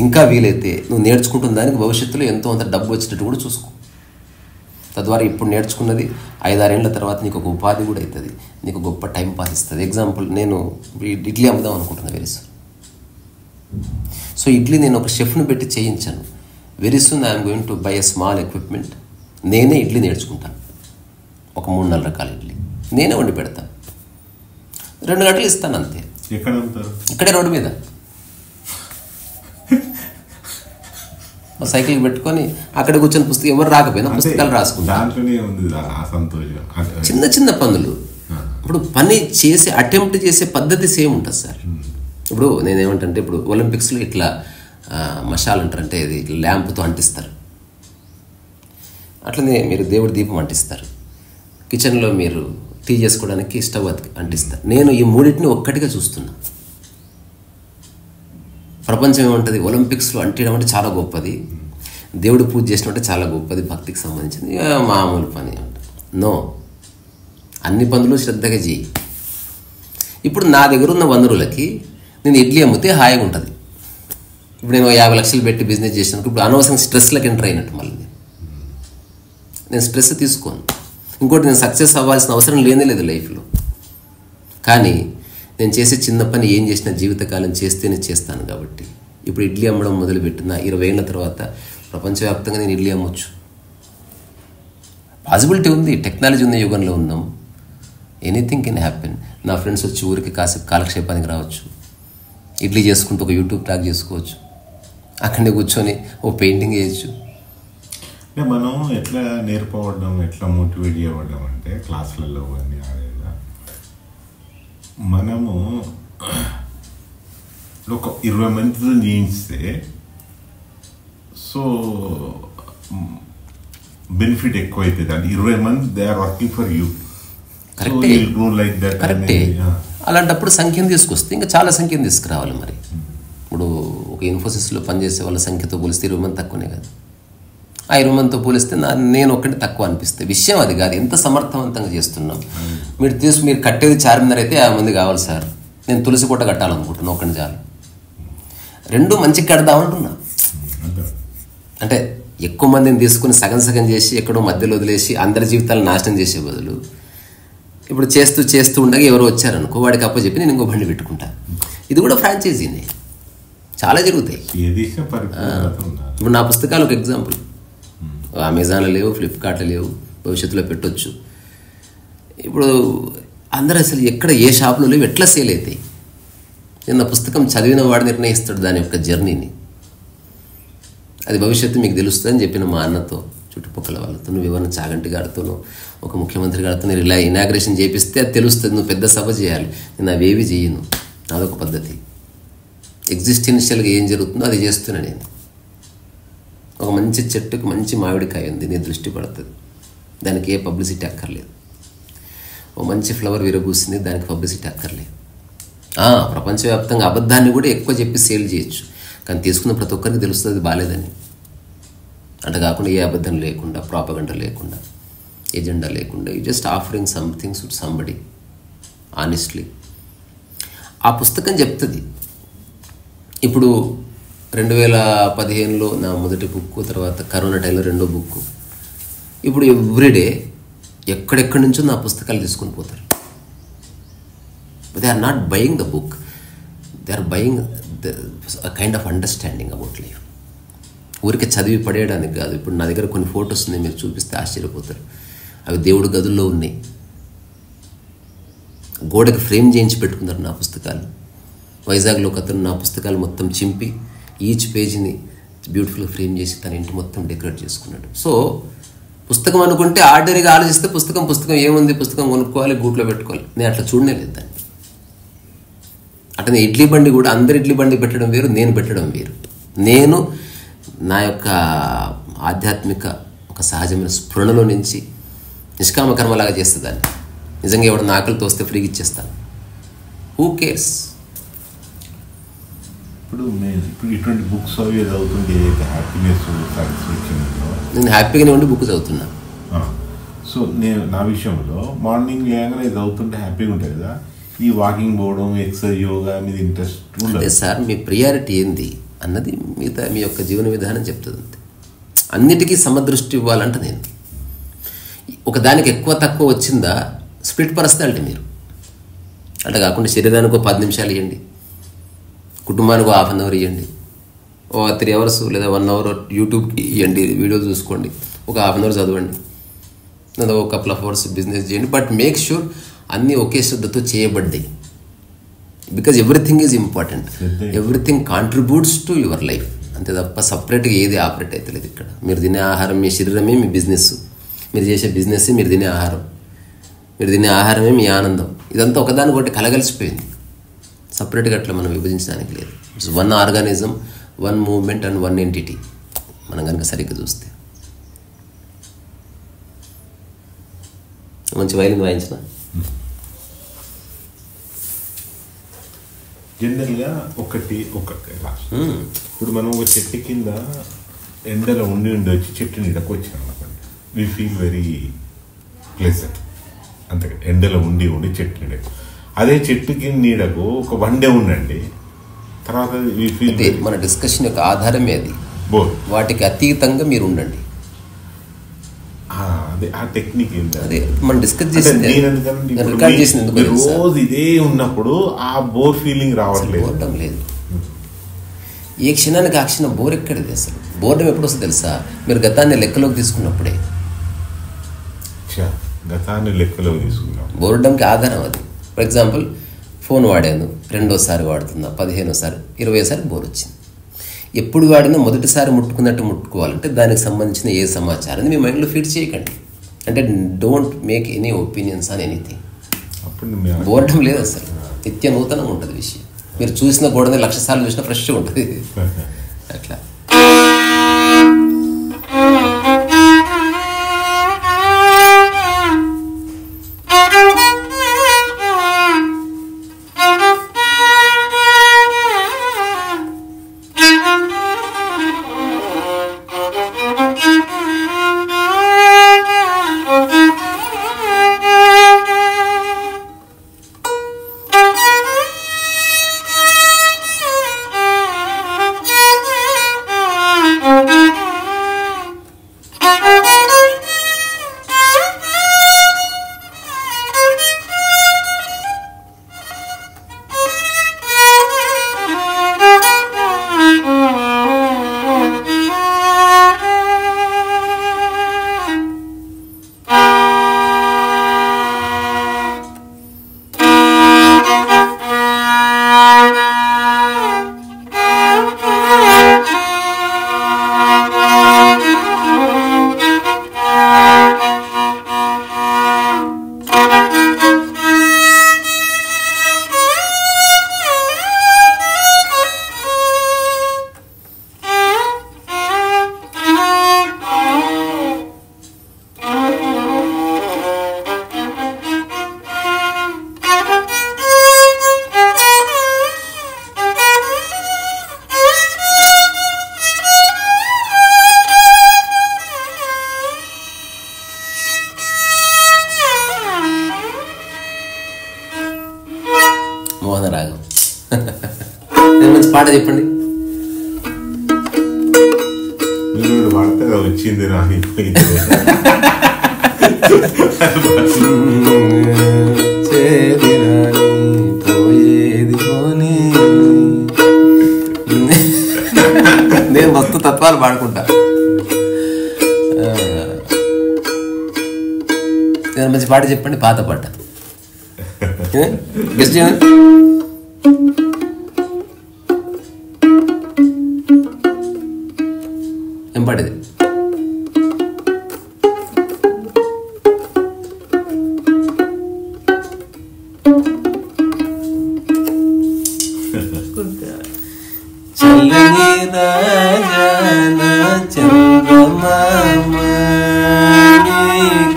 ఇంకా వీలైతే నువ్వు నేర్చుకుంటున్న దానికి భవిష్యత్తులో ఎంతో అంత డబ్బు వచ్చేటట్టు కూడా చూసుకో. తద్వారా ఇప్పుడు నేర్చుకున్నది 5-6 ఏళ్ళ తర్వాత నీకు ఒక ఉపాధి కూడా అవుతుంది, నీకు గొప్ప టైం పాస్ ఇస్తుంది. ఎగ్జాంపుల్, నేను ఇడ్లీ అమ్ముదాం అనుకుంటున్నాను వెరీ సూన్. సో ఇడ్లీ నేను ఒక షెఫ్ను పెట్టి చేయించాను. Very soon I'm going to buy a small equipment. నేనే ఇడ్లీ నేర్చుకుంటాను, ఒక 3-4 రకాల ఇడ్లీ. నేనే వండి పెడతాను, 2 గంటలు ఇస్తాను అంతే. ఎక్కడ ఉంటారు? ఇక్కడే రోడ్డు మీద సైకిల్ పెట్టుకొని అక్కడ కూర్చొని పుస్తకం ఎవరు రాకపోయినా పుస్తకాలు రాసుకుంటాను. చిన్న చిన్న పనులు. ఇప్పుడు పని చేసే అటెంప్ట్ చేసే పద్ధతి సేమ్ ఉంటుంది సార్. ఇప్పుడు నేనేమంటే ఇప్పుడు ఒలింపిక్స్లో ఇట్లా మషాల్ అంటారు, అంటే ఇది ల్యాంప్తో అంటిస్తారు. అట్లనే మీరు దేవుడి దీపం అంటిస్తారు, కిచెన్లో మీరు టీ చేసుకోవడానికి స్టవ్ అంటిస్తారు. నేను ఈ మూడింటిని ఒక్కటిగా చూస్తున్నా. ప్రపంచం ఏమంటుంది, ఒలింపిక్స్లో అంటించడం అంటే చాలా గొప్పది, దేవుడు పూజ చేసినట్టే చాలా గొప్పది, భక్తికి సంబంధించింది, మామూలు పని ఉంటుంది. నో, అన్ని పనులు శ్రద్ధగా చేయి. ఇప్పుడు నా దగ్గర ఉన్న వనరులకి నేను ఇడ్లీ అమ్మితే హాయిగా ఉంటుంది. ఇప్పుడు నేను 50 లక్షలు పెట్టి బిజినెస్ చేసినందుకు ఇప్పుడు అనవసరంగా స్ట్రెస్లకు ఎంటర్ అయినట్టు. మళ్ళీ నేను స్ట్రెస్ తీసుకోను. ఇంకోటి, నేను సక్సెస్ అవ్వాల్సిన అవసరం లేనే లేదు లైఫ్లో. కానీ నేను చేసే చిన్న పని ఏం చేసినా జీవితకాలం చేస్తేనే చేస్తాను. కాబట్టి ఇప్పుడు ఇడ్లీ అమ్మడం మొదలుపెట్టిన 20 ఏళ్ళ తర్వాత ప్రపంచవ్యాప్తంగా నేను ఇడ్లీ అమ్మొచ్చు. పాసిబిలిటీ ఉంది, టెక్నాలజీ ఉన్న యుగంలో ఉన్నాం. Anything can happen. నా ఫ్రెండ్స్ వచ్చి ఊరికి కాసేపు కాలక్షేపానికి రావచ్చు, ఇడ్లీ చేసుకుంటూ ఒక యూట్యూబ్ ట్రాక్ చేసుకోవచ్చు, అక్కడే కూర్చొని ఓ పెయింటింగ్ వేయచ్చు. మనం ఎట్లా నేర్పబడ్డాం, ఎట్లా మోటివేట్ చేయబడ్డాం అంటే క్లాసులలో కానీ అదేలా మనము ఒక 20 మందితో చేయిస్తే సో బెనిఫిట్ ఎక్కువ అవుతుంది. అంటే 20 మంది they are working for you. కరెక్టే. అలాంటప్పుడు సంఖ్యను తీసుకొస్తే ఇంకా చాలా సంఖ్యను తీసుకురావాలి. మరి ఇప్పుడు ఒక ఇన్ఫోసిస్లో పనిచేసే వాళ్ళ సంఖ్యతో పోలిస్తే 20 మంది తక్కువనే కాదు. ఆ 20 మందితో పోలిస్తే నేను ఒక్కటి తక్కువ అనిపిస్తే విషయం అది కాదు, ఎంత సమర్థవంతంగా చేస్తున్నాం. మీరు కట్టేది 4.5 అయితే 50 మంది కావాలి సార్. నేను తులసి కోట కట్టాలనుకుంటున్నాను, ఒక్కడిని చాలు. 2 మంచిగా కడదామంటున్నా. అంటే ఎక్కువ మందిని తీసుకుని సగం సగం చేసి ఎక్కడో మధ్యలో వదిలేసి అందరి జీవితాలు నాశనం చేసే బదులు ఇప్పుడు చేస్తూ ఉండగా ఎవరో వచ్చారనుకో, వాడికి అప్పచెప్పి నేను ఇంకో బండి పెట్టుకుంటాను. ఇది కూడా ఫ్రాంచైజీనే, చాలా జరుగుతాయి. ఇప్పుడు నా పుస్తకాలు ఒక ఎగ్జాంపుల్. అమెజాన్లో లేవు, ఫ్లిప్కార్ట్లో లేవు, భవిష్యత్తులో పెట్టొచ్చు. ఇప్పుడు అందరూ అసలు ఎక్కడ ఏ షాప్లో లేవు, ఎట్లా సేల్ అవుతాయి? నిన్న పుస్తకం చదివిన వాడు నిర్ణయిస్తాడు దాని యొక్క జర్నీని. అది భవిష్యత్తు మీకు తెలుస్తుందని చెప్పిన మా అన్నతో, చుట్టుపక్కల వాళ్ళతో, నువ్వు ఎవరిని చాగంటి గారితోనో ఒక ముఖ్యమంత్రి గారితో నేను ఇలా ఇనాగ్రేషన్ చేపిస్తే అది తెలుస్తుంది. నువ్వు పెద్ద సభ చేయాలి, నేను అవేవి చేయను. అదొక పద్ధతి. ఎగ్జిస్టెన్షియల్గా ఏం జరుగుతుందో అది చేస్తున్నా నేను. ఒక మంచి చెట్టుకు మంచి మామిడికాయ ఉంది, నీ దృష్టి పడుతుంది, దానికి ఏ పబ్లిసిటీ అక్కర్లేదు. ఓ మంచి ఫ్లవర్ విరబూసింది, దానికి పబ్లిసిటీ అక్కర్లేదు. ప్రపంచవ్యాప్తంగా అబద్ధాన్ని కూడా ఎక్కువ చెప్పి సేల్ చేయొచ్చు, కానీ తీసుకున్న ప్రతి ఒక్కరికి తెలుస్తుంది బాగాలేదని. అంటే కాకుండా ఏ అబద్ధం లేకుండా, ప్రాపగండ లేకుండా, ఎజెండా లేకుండా, you just offering somethings to somebody honestly. ఆ పుస్తకం చెప్తుంది. ఇప్పుడు 2015లో నా మొదటి బుక్, తర్వాత కరోనా టైంలో 2వ బుక్. ఇప్పుడు ఎవ్రీడే ఎక్కడెక్కడి నుంచో నా పుస్తకాలు తీసుకొని పోతారు. They are not buying the book, they are buying the kind of understanding about life. ఊరికే చదివి పడేయడానికి కాదు. ఇప్పుడు నా దగ్గర కొన్ని ఫొటోస్ ఉన్నాయి, మీరు చూపిస్తే ఆశ్చర్యపోతారు. అవి దేవుడి గదుల్లో ఉన్నాయి, గోడకి ఫ్రేమ్ చేయించి పెట్టుకున్నారు నా పుస్తకాలు. వైజాగ్లో ఒక అతను నా పుస్తకాలు మొత్తం చింపి ఈచ్ పేజీని బ్యూటిఫుల్గా ఫ్రేమ్ చేసి తన ఇంటి మొత్తం డెకరేట్ చేసుకున్నాడు. సో పుస్తకం అనుకుంటే ఆర్డరీగా ఆలోచిస్తే పుస్తకం ఏముంది, పుస్తకం కొనుక్కోవాలి, గూట్లో పెట్టుకోవాలి. నేను అట్లా చూడనే లేదు దాన్ని. అట్లనే ఇడ్లీ బండి కూడా అందరు ఇడ్లీ బండి పెట్టడం వేరు, నేను పెట్టడం వేరు. నేను నా యొక్క ఆధ్యాత్మిక ఒక సహజమైన స్ఫురణలో నుంచి నిష్కామ కర్మలాగా చేస్తుందాన్ని. నిజంగా ఎవడన్నా ఆకలితో వస్తే ఫ్రీగా ఇచ్చేస్తాను. Who cares? ఇప్పుడు ఇటువంటి బుక్స్ అవి చదువుతుంటే హ్యాపీనెస్, సాటిస్ఫాక్షన్. నేను హ్యాపీగానే ఉండి బుక్ చదువుతున్నా. సో నేను నా విషయంలో మార్నింగ్ లేగానే చదువుతుంటే హ్యాపీగా ఉంటుంది కదా. ఈ వాకింగ్ పోవడం, ఎక్సర్సైజ్, యోగా మీద ఇంట్రెస్ట్ ఉండదు సార్. మీ ప్రియారిటీ ఏంది అన్నది మిగతా మీ యొక్క జీవన విధానం చెప్తుంది. అన్నిటికీ సమదృష్టి ఇవ్వాలంటే నేను ఒకదానికి ఎక్కువ తక్కువ వచ్చిందా స్ప్లిట్ పర్సనాలిటీ మీరు. అంటే కాకుండా శరీరానికి 10 నిమిషాలు ఇవ్వండి, కుటుంబానికి 1/2 అవర్ ఇవ్వండి, 3 అవర్స్ లేదా 1 అవర్ యూట్యూబ్కి ఇవ్వండి, వీడియో చూసుకోండి, ఒక 1/2 అవర్ చదవండి. ఒక కపుల్ ఆఫ్ అవర్స్ బిజినెస్ చేయండి, బట్ మేక్ షూర్ అన్నీ ఒకే శ్రద్ధతో చేయబడ్డాయి. Because everything is important, everything contributes to your life, అంతే తప్ప సపరేట్గా ఏది ఆపరేట్ అవుతలేదు ఇక్కడ. మీరు తినే ఆహారం మీ శరీరమే మీ బిజినెస్, మీరు చేసే బిజినెస్ మీరు తినే ఆహారం, మీరు తినే ఆహారమే మీ ఆనందం. ఇదంతా ఒకదాని ఒకటి కలగలిసిపోయింది, సపరేట్గా అట్లా మనం విభజించడానికి లేదు. It's one organism, one movement and one entity మనం కనుక సరిగ్గా చూస్తే. మంచి వైలిన్ వాయించిన జనరల్గా ఒకటి ఇప్పుడు మనం ఒక చెట్టు కింద ఎండలో ఉండి వచ్చి చెట్టు నీడకు వచ్చాం అనుకోండి, వీ ఫీల్ వెరీ ప్లెజెంట్. అంతే, ఎండలో ఉండి చెట్టు నీడకు. అదే చెట్టుకి నీడకు ఒక 1 day ఉండండి, తర్వాత వీ ఫీల్. మన డిస్కషన్ యొక్క ఆధారమే అది. వాటికి అతీతంగా మీరు ఉండండి. అదే ఆ టెక్నిక్ అదే మనం డిస్కస్ చేసింది, రికార్డ్ చేసింది. రోజు ఇదే ఉన్నప్పుడు ఆ బోర్ ఫీలింగ్ రావట్లేదు, బోర్డం లేదు. ఏ క్షణానికి ఆ క్షణం బోర్ ఎక్కడిది అసలు? బోర్డం ఎప్పుడు వస్తుంది తెలుసా? మీరు గతాన్ని లెక్కలోకి తీసుకున్నప్పుడే. గతాన్ని లెక్కలోకి తీసుకున్నాం. బోర్డంకి ఆధారం అది. ఫర్ ఎగ్జాంపుల్, ఫోన్ వాడాను, 2వ సారి వాడుతున్నా, 15వ సారి, 20వ సారి బోర్ వచ్చింది. ఎప్పుడు వాడినా మొదటిసారి ముట్టుకున్నట్టు ముట్టుకోవాలంటే దానికి సంబంధించిన ఏ సమాచారాన్ని మీ మైండ్లో ఫీడ్ చేయకండి. అంటే don't make any opinions on anything. Boredom లేదు అసలు, నిత్య నూతనంగా ఉంటుంది విషయం. మీరు చూసిన గోడని 1,00,000 సార్లు చూసినా ఫ్రెష్గా ఉంటుంది అట్లా. మోహన రాగం. మంచి పాట చెప్పండి. వచ్చింది నేను మస్తు తత్వాలు పాడుకుంటా. మంచి పాట చెప్పండి, పాత పాట. గెస్ట్ ఏం పాడేది? చల్లని రాజాన చంద్రమామ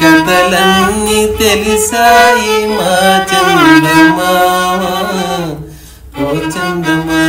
కథలన్నీ తెలిసాయి మా చంద్రమామ, ఓ చంద్రమామ.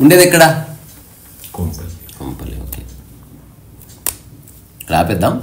ఉండేది ఎక్కడ? కొంపల్లి. కొంపల్లి. ఓకే, రాపేద్దాం.